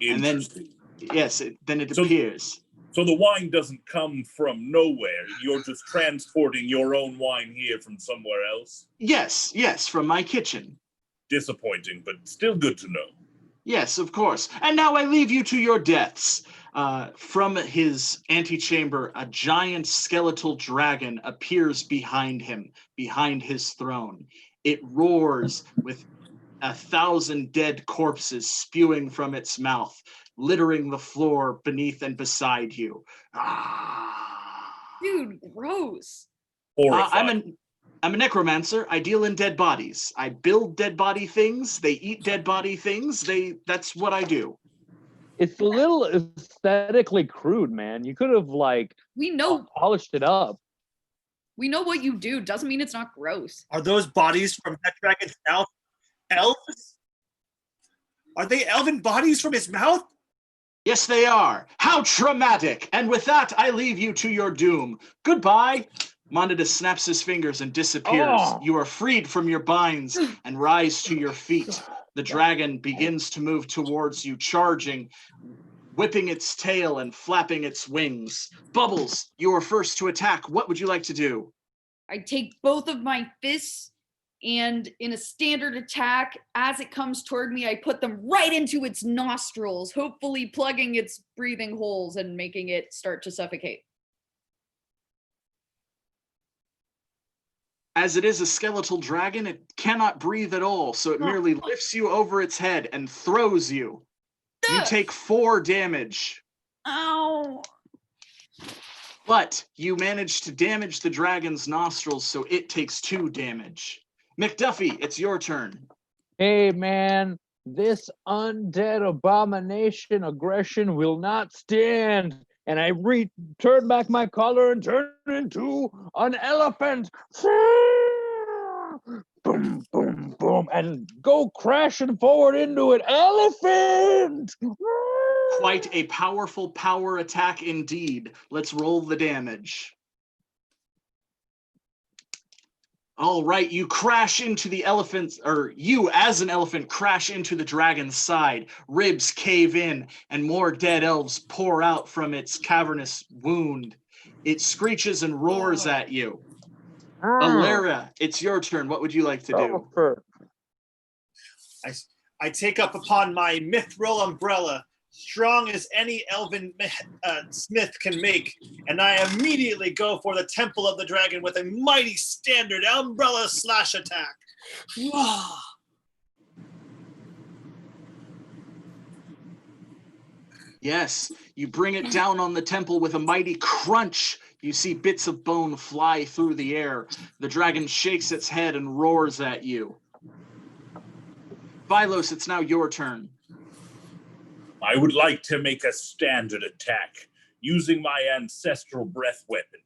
And then, Interesting. yes, then it So- appears. So the wine doesn't come from nowhere. You're just transporting your own wine here from somewhere else? Yes, from my kitchen. Disappointing, but still good to know. Yes, of course. And now I leave you to your deaths. From his antechamber, a giant skeletal dragon appears behind him, behind his throne. It roars with 1,000 dead corpses spewing from its mouth, littering the floor beneath and beside you. Dude, gross. Horrifying. I'm a necromancer. I deal in dead bodies. I build dead body things. They eat dead body things. That's what I do. It's a little aesthetically crude, man. You could have like We know polished it up. we know what you do. Doesn't mean it's not gross. Are those bodies from that dragon's mouth elves? Are they elven bodies from his mouth? Yes, they are. How traumatic! And with that, I leave you to your doom. Goodbye. Mondidus snaps his fingers and disappears. Oh. You are freed from your binds and rise to your feet. The dragon begins to move towards you, charging, whipping its tail and flapping its wings. Bubbles, you are first to attack. What would you like to do? I take both of my fists and in a standard attack, as it comes toward me, I put them right into its nostrils, hopefully plugging its breathing holes and making it start to suffocate. As it is a skeletal dragon, it cannot breathe at all, so it merely lifts you over its head and throws you. You Ugh. take 4 damage, Ow. but you manage to damage the dragon's nostrils, so it takes 2 damage. McDuffie, it's your turn. Hey, man, this undead abomination aggression will not stand. And I turn back my collar and turn into an elephant. Boom, boom, boom, and go crashing forward into an elephant. Quite a powerful power attack indeed. Let's roll the damage. All right, you crash into the elephant, or you as an elephant crash into the dragon's side. Ribs cave in, and more dead elves pour out from its cavernous wound. It screeches and roars at you. Alera, it's your turn. What would you like to do? I take up upon my mithril umbrella, strong as any elven smith can make, and I immediately go for the temple of the dragon with a mighty standard umbrella slash attack. Yes, you bring it down on the temple with a mighty crunch. You see bits of bone fly through the air. The dragon shakes its head and roars at you. Philos, it's now your turn. I would like to make a standard attack using my ancestral breath weapon.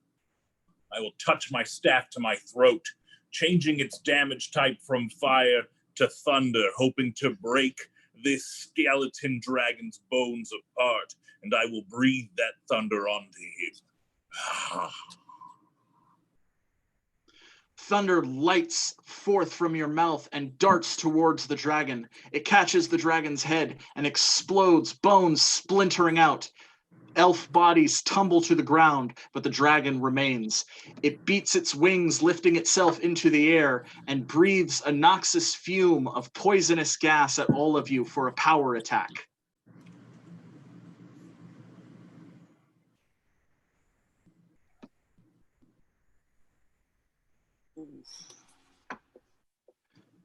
I will touch my staff to my throat, changing its damage type from fire to thunder, hoping to break this skeleton dragon's bones apart, and I will breathe that thunder onto him. Thunder lights forth from your mouth and darts towards the dragon. It catches the dragon's head and explodes, bones splintering out. Elf bodies tumble to the ground, but the dragon remains. It beats its wings, lifting itself into the air, and breathes a noxious fume of poisonous gas at all of you for a power attack.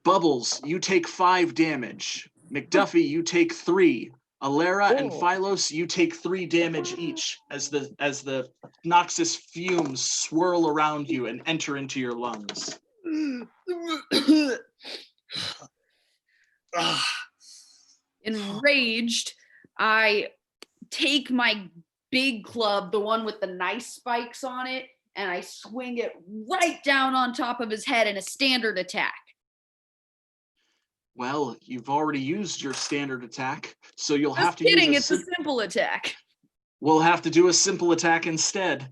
Bubbles, you take 5 damage. McDuffie, you take 3. Alera and Philos, you take 3 damage each as the noxious fumes swirl around you and enter into your lungs. Enraged, I take my big club, the one with the nice spikes on it, and I swing it right down on top of his head in a standard attack. Well, you've already used your standard attack, so you'll Just have to kidding, use it's a simple attack. We'll have to do a simple attack instead.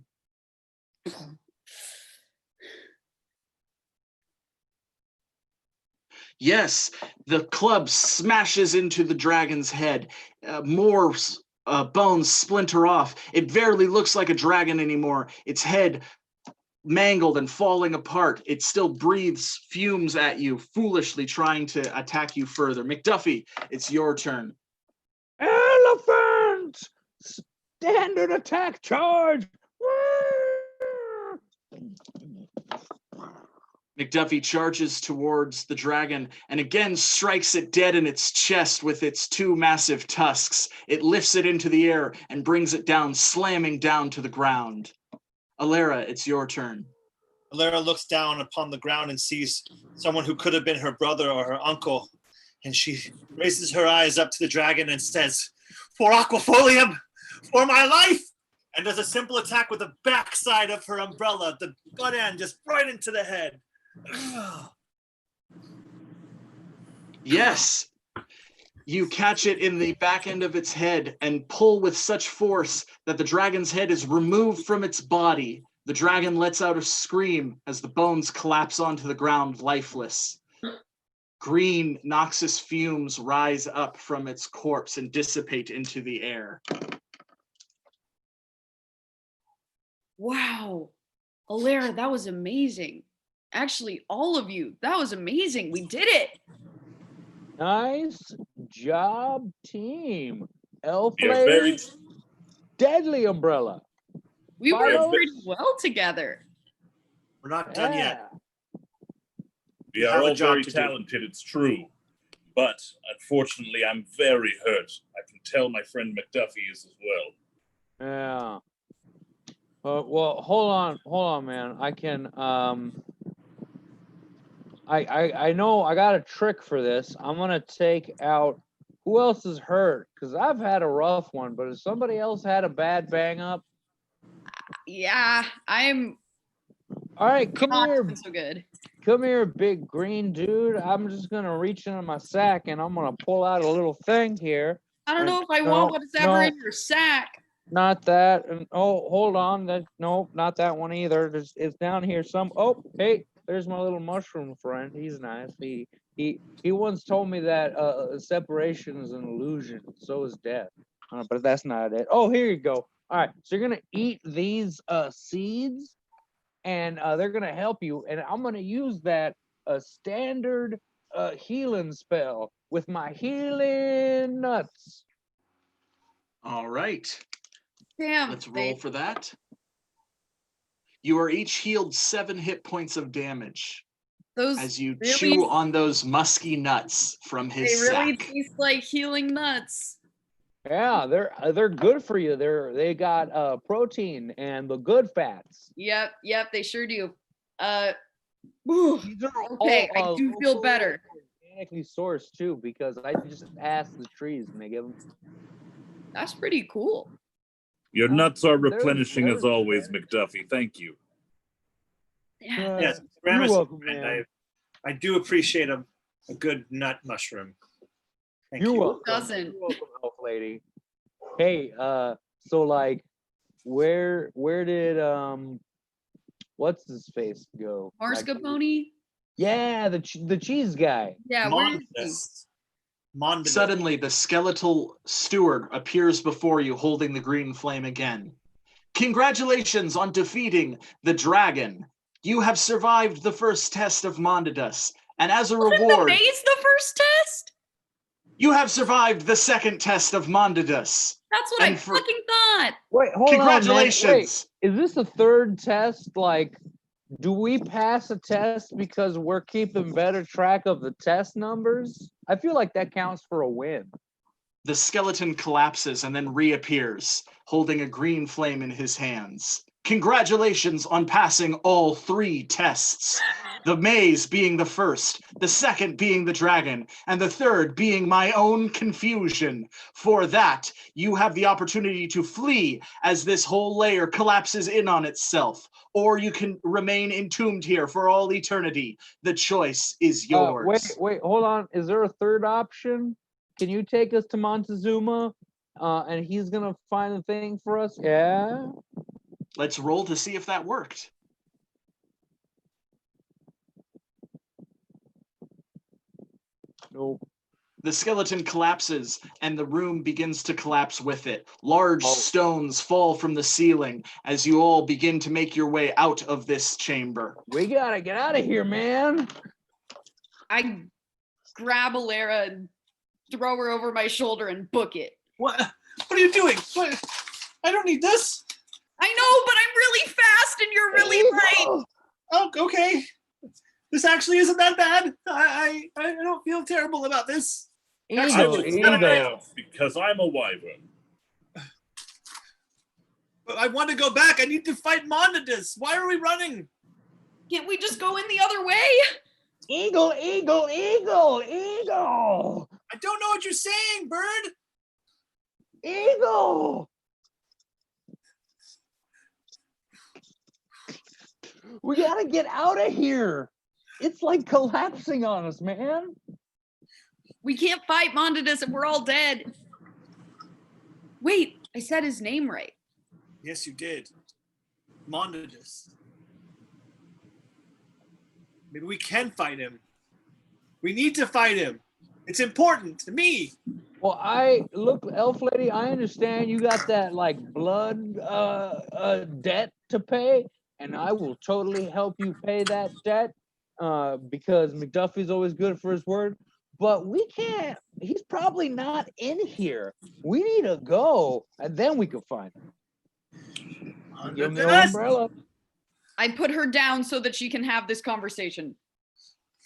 Yes, the club smashes into the dragon's head. More bones splinter off. It barely looks like a dragon anymore. Its head mangled and falling apart. It still breathes fumes at you, foolishly trying to attack you further. McDuffie, it's your turn. Elephant! Standard attack charge! McDuffie charges towards the dragon and again strikes it dead in its chest with its 2 massive tusks. It lifts it into the air and brings it down, slamming down to the ground. Alera, it's your turn. Alera looks down upon the ground and sees someone who could have been her brother or her uncle. And she raises her eyes up to the dragon and says, "For Aquafolium, for my life!" And does a simple attack with the backside of her umbrella, the butt end just right into the head. Yes. You catch it in the back end of its head and pull with such force that the dragon's head is removed from its body. The dragon lets out a scream as the bones collapse onto the ground lifeless. Green, noxious fumes rise up from its corpse and dissipate into the air. Wow. Alera, that was amazing. Actually, all of you, that was amazing. We did it. Nice job, team. Elf You're lady, very- deadly umbrella. We Philos? worked pretty well together. We're not done yet. We have are a all job very to do. talented, it's true. But unfortunately, I'm very hurt. I can tell my friend McDuffie is as well. Yeah. Well, hold on, man. I can I know I got a trick for this. I'm gonna take out who else is hurt, because I've had a rough one, but if somebody else had a bad bang up, Yeah, I'm all right, come not here, doing so good. come here, big green dude. I'm just gonna reach into my sack and I'm gonna pull out a little thing here. I don't know if I No, want what's ever no. in your sack. Not that. And oh, hold on. That no, not that one either. It's down here. Oh, hey, there's my little mushroom friend. He's nice. He once told me that separation is an illusion. So is death. But that's not it. Oh, here you go. All right. So you're gonna eat these seeds, and they're gonna help you. And I'm gonna use that standard healing spell with my healing nuts. All right. Damn. Let's roll for that. You are each healed 7 hit points of damage Those as you really, chew on those musky nuts from his they really sack. taste like healing nuts. Yeah, they're good for you. They got protein and the good fats. Yep, they sure do. Whew, These are okay, I all, do feel local, better. organically sourced too, because I just asked the trees and they give them. That's pretty cool. Your nuts are They're- replenishing as they're- always, McDuffie. Thank you. Yeah. Yes, you're Gramercy, welcome, friend, man. I do appreciate a good nut mushroom. Thank You're you. welcome. Doesn't. You're welcome, elf lady. Hey, so like, where did what's his face go? Like, Mascarpone? yeah, the cheese guy. Yeah, where is he? Mondus. Mondus. Suddenly, the skeletal steward appears before you holding the green flame again. Congratulations on defeating the dragon. You have survived the first test of Mondadus, and as a Wasn't the reward, maze the first test? you have survived the second test of Mondadus. That's what I And for- fucking thought. Wait, hold Congratulations. on, man. Wait, is this a third test? Like, do we pass a test because we're keeping better track of the test numbers? I feel like that counts for a win. The skeleton collapses and then reappears, holding a green flame in his hands. Congratulations on passing all 3 tests. The maze being the first, the second being the dragon, and the third being my own confusion. For that, you have the opportunity to flee as this whole layer collapses in on itself, or you can remain entombed here for all eternity. The choice is yours. Wait, hold on. Is there a third option? Can you take us to Montezuma? And he's gonna find a thing for us? Yeah. Let's roll to see if that worked. Nope. The skeleton collapses and the room begins to collapse with it. Large Oh. stones fall from the ceiling as you all begin to make your way out of this chamber. We gotta get out of here, man. I grab Alera and throw her over my shoulder and book it. What are you doing? What? I don't need this. I know, but I'm really fast and you're really light. Oh, okay. This actually isn't that bad. I don't feel terrible about this. I Eagle, will eagle. now because I'm a wyvern. But I want to go back. I need to fight Mondadus. Why are we running? Can't we just go in the other way? Eagle, eagle, eagle, eagle, I don't know what you're saying, bird. eagle. We gotta get out of here. It's like collapsing on us, man. We can't fight Mondadus and we're all dead. Wait, I said his name right. Yes, you did. Mondadus. Maybe we can fight him. We need to fight him. It's important to me. Well, look, elf lady, I understand you got that like blood debt to pay, and I will totally help you pay that debt because McDuffie's always good for his word. But we can't. He's probably not in here. We need to go, and then we can find him. Give me an umbrella. I put her down so that she can have this conversation.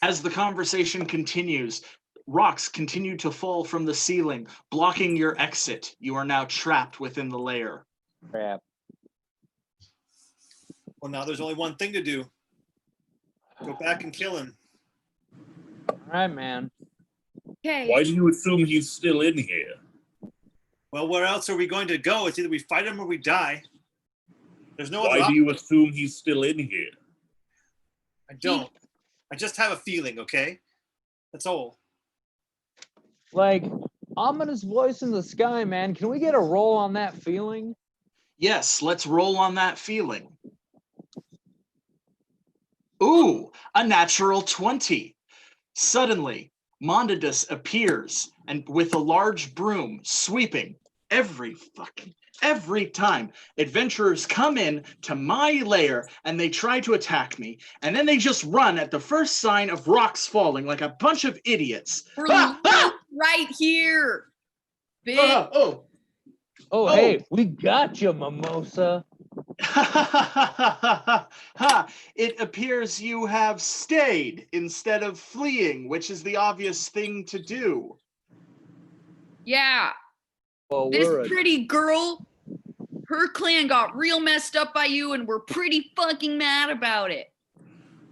As the conversation continues, rocks continue to fall from the ceiling, blocking your exit. You are now trapped within the lair. Crap. Well, now there's only one thing to do. Go back and kill him. All right, man. Okay. Why do you assume he's still in here? Well, where else are we going to go? It's either we fight him or we die. There's no other Why do option. you assume he's still in here? I don't. I just have a feeling, okay? That's all. Like, ominous voice in the sky, man. Can we get a roll on that feeling? Yes, let's roll on that feeling. Ooh, a natural 20. Suddenly, Mondadus appears and with a large broom sweeping every time adventurers come in to my lair and they try to attack me, and then they just run at the first sign of rocks falling like a bunch of idiots. We're Ah! right here. Bitch. Oh. Hey, we got you, Mimosa. It appears you have stayed instead of fleeing, which is the obvious thing to do. Yeah. Well, This we're pretty girl, her clan got real messed up by you, and we're pretty fucking mad about it.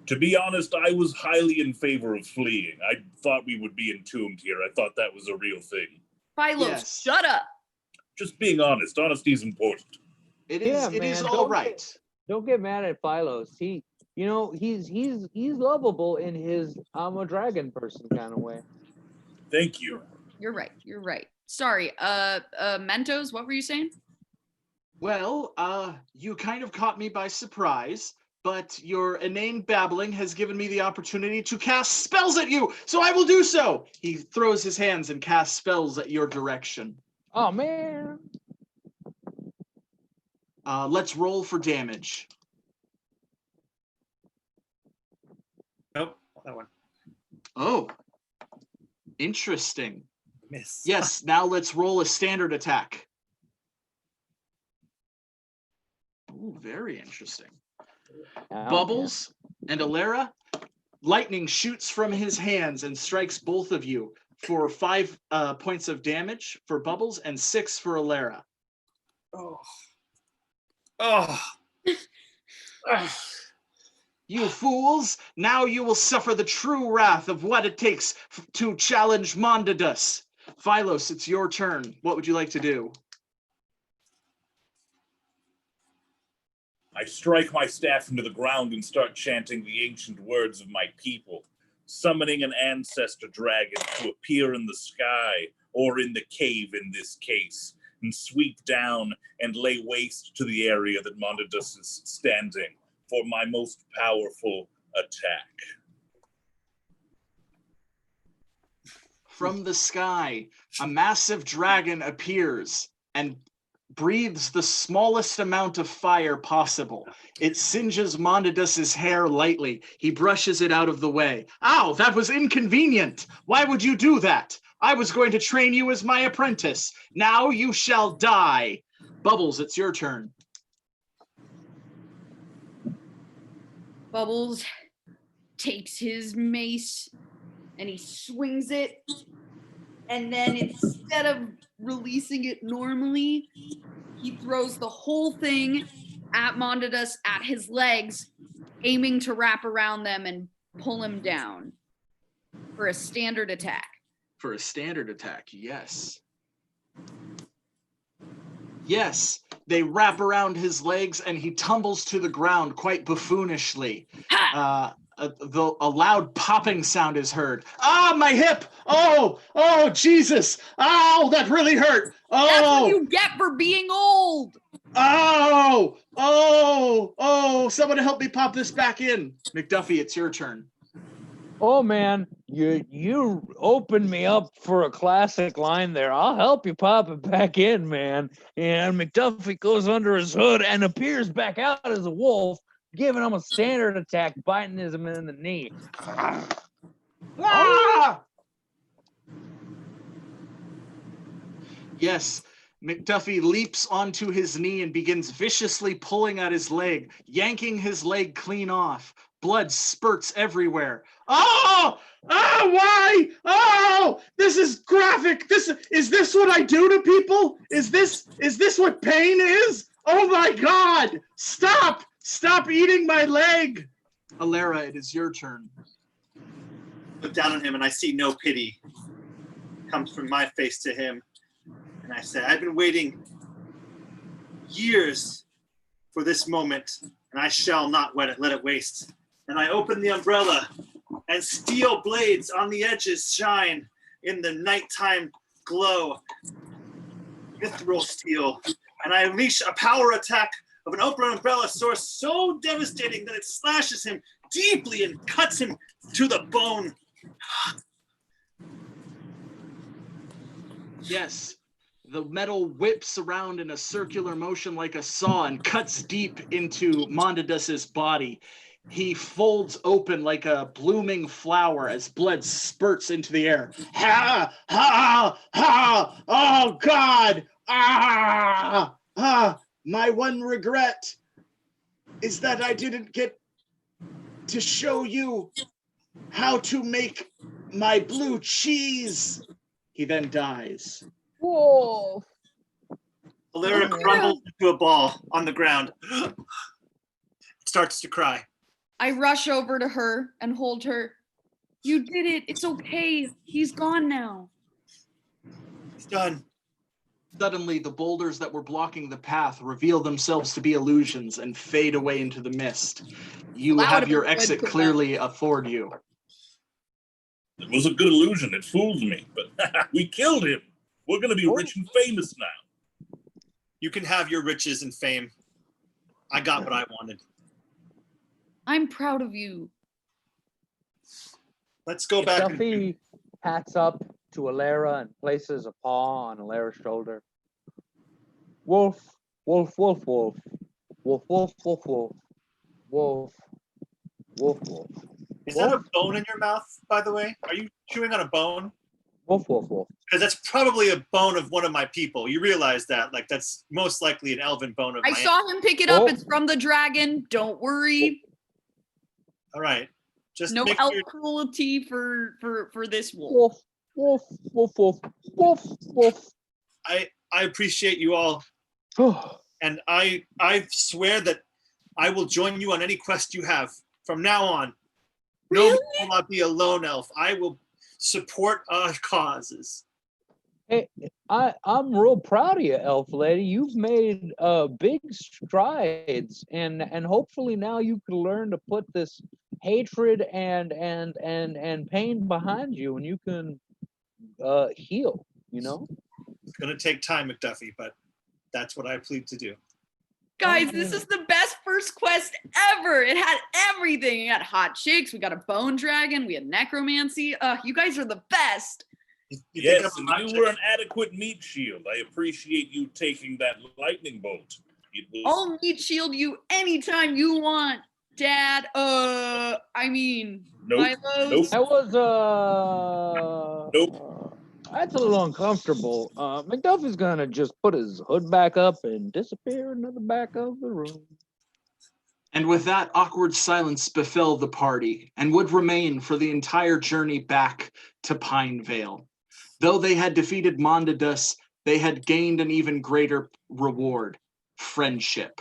To be honest, I was highly in favor of fleeing. I thought we would be entombed here. I thought that was a real thing. Philos, Yes. shut up. Just being honest. Honesty is important. It Yeah, is. It is man, all don't right. don't get mad at Philos. He, you know, he's lovable in his I'm a dragon person kind of way. Thank you. You're right. You're right. Sorry. Mentos, what were you saying? Well, you kind of caught me by surprise, but your inane babbling has given me the opportunity to cast spells at you, so I will do so. He throws his hands and casts spells at your direction. Oh man. Let's roll for damage. Nope, that one. Oh, interesting. Miss. Yes, now let's roll a standard attack. Ooh, very interesting. Bubbles and Alera, lightning shoots from his hands and strikes both of you for 5 points of damage for Bubbles and 6 for Alera. Oh. Oh. You fools, now you will suffer the true wrath of what it takes to challenge Mondadus. Philos, it's your turn. What would you like to do? I strike my staff into the ground and start chanting the ancient words of my people, summoning an ancestor dragon to appear in the sky, or in the cave in this case, and sweep down and lay waste to the area that Mondadus is standing for my most powerful attack. From the sky, a massive dragon appears and breathes the smallest amount of fire possible. It singes Mondadus's hair lightly. He brushes it out of the way. Ow, that was inconvenient. Why would you do that? I was going to train you as my apprentice. Now you shall die. Bubbles, it's your turn. Bubbles takes his mace and he swings it, and then instead of releasing it normally, he throws the whole thing at Mondadus at his legs, aiming to wrap around them and pull him down for a standard attack. For a standard attack, yes. Yes, they wrap around his legs and he tumbles to the ground quite buffoonishly. A loud popping sound is heard. Ah, my hip! Oh, Jesus! Ow, that really hurt! Oh! That's what you get for being old! Oh! Someone help me pop this back in. McDuffie, it's your turn. Oh man, you opened me up for a classic line there. I'll help you pop it back in, man. And McDuffie goes under his hood and appears back out as a wolf, giving him a standard attack, biting him in the knee. Ah! Yes, McDuffie leaps onto his knee and begins viciously pulling at his leg, yanking his leg clean off. Blood spurts everywhere. Oh! Why? Oh! This is graphic. Is this what I do to people? Is this what pain is? Oh my God! Stop! Stop eating my leg! Alera, it is your turn. Look down on him and I see no pity. Comes from my face to him. And I say, I've been waiting years for this moment, and I shall not let it waste. And I open the umbrella, and steel blades on the edges shine in the nighttime glow. Mithril steel. And I unleash a power attack of an open umbrella source so devastating that it slashes him deeply and cuts him to the bone. Yes. The metal whips around in a circular motion like a saw and cuts deep into Mondadus's body. He folds open like a blooming flower as blood spurts into the air. Ha! Ha! Ha! Oh, God! My one regret is that I didn't get to show you how to make my blue cheese. He then dies. Whoa! Alera crumbles into a ball on the ground. Starts to cry. I rush over to her and hold her. You did it. It's okay. He's gone now. He's done. Suddenly, the boulders that were blocking the path reveal themselves to be illusions and fade away into the mist. You Well, that have would've your been good exit for them. clearly afford you. It was a good illusion. It fooled me, but we killed him. We're going to be rich and famous now. You can have your riches and fame. I got what I wanted. I'm proud of you. Let's go back. Duffey hats up to Alera and places a paw on Alera's shoulder. Wolf, wolf, wolf, wolf. Wolf, wolf, wolf, wolf. Wolf, wolf, wolf. Is that a bone in your mouth, by the way? Are you chewing on a bone? Wolf, wolf, wolf. Because that's probably a bone of one of my people. You realize that? Like, that's most likely an elven bone of I my saw him pick it up. Oh. It's from the dragon. Don't worry. All right. Just No make elf sure. cruelty for this wolf. Wolf, wolf, wolf, wolf, wolf, wolf. I appreciate you all, and I swear that I will join you on any quest you have from now on. No, Really? will not be a lone elf. I will support our causes. Hey, I'm real proud of you, elf lady. You've made big strides, and hopefully now you can learn to put this hatred and pain behind you, and you can heal. You know. It's going to take time, McDuffie, but that's what I plead to do. Guys, this is the best first quest ever. It had everything. It had hot chicks. We got a bone dragon. We had necromancy. You guys are the best. You think Yes, I'm a hot and you chick? were an adequate meat shield. I appreciate you taking that lightning bolt. It was I'll meat shield you anytime you want, Dad. I mean, Nope, Philos. That was that's a little uncomfortable. McDuffie's gonna just put his hood back up and disappear into the back of the room. And with that, awkward silence befell the party and would remain for the entire journey back to Pine Vale. Though they had defeated Mondadus, they had gained an even greater reward, friendship.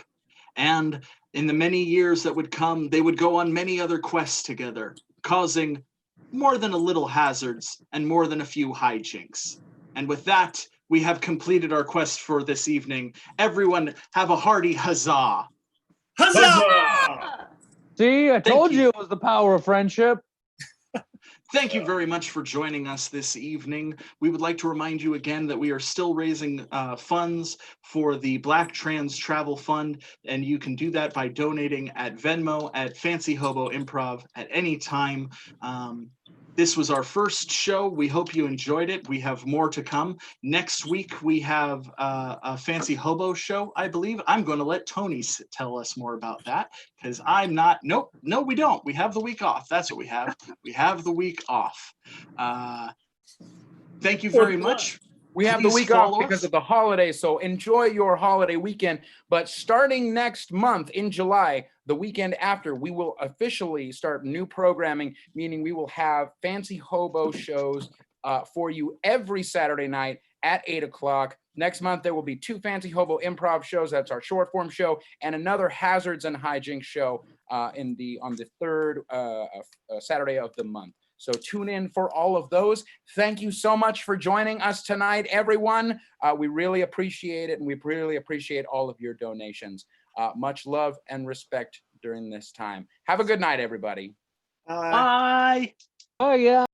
And in the many years that would come, they would go on many other quests together, causing more than a little hazards and more than a few hijinks. And with that, we have completed our quest for this evening. Everyone have a hearty huzzah. Huzzah! See, I told you. you it was the power of friendship. Thank you very much for joining us this evening. We would like to remind you again that we are still raising funds for the Black Trans Travel Fund, and you can do that by donating at Venmo, at Fancy Hobo Improv at any time. This was our first show. We hope you enjoyed it. We have more to come. Next week, we have a Fancy Hobo show, I believe. I'm going to let Tony tell us more about that because I'm not. Nope. No, we don't. We have the week off. That's what we have. We have the week off. Thank you very much. We have the Please week off follow because us. of the holidays, so enjoy your holiday weekend. But starting next month in July, the weekend after, we will officially start new programming, meaning we will have Fancy Hobo shows for you every Saturday night at 8 o'clock. Next month, there will be 2 Fancy Hobo Improv shows. That's our short form show, and another Hazards and Hijinks show on the third Saturday of the month. So tune in for all of those. Thank you so much for joining us tonight, everyone. We really appreciate it, and we really appreciate all of your donations. Much love and respect during this time. Have a good night, everybody. Bye. Oh yeah.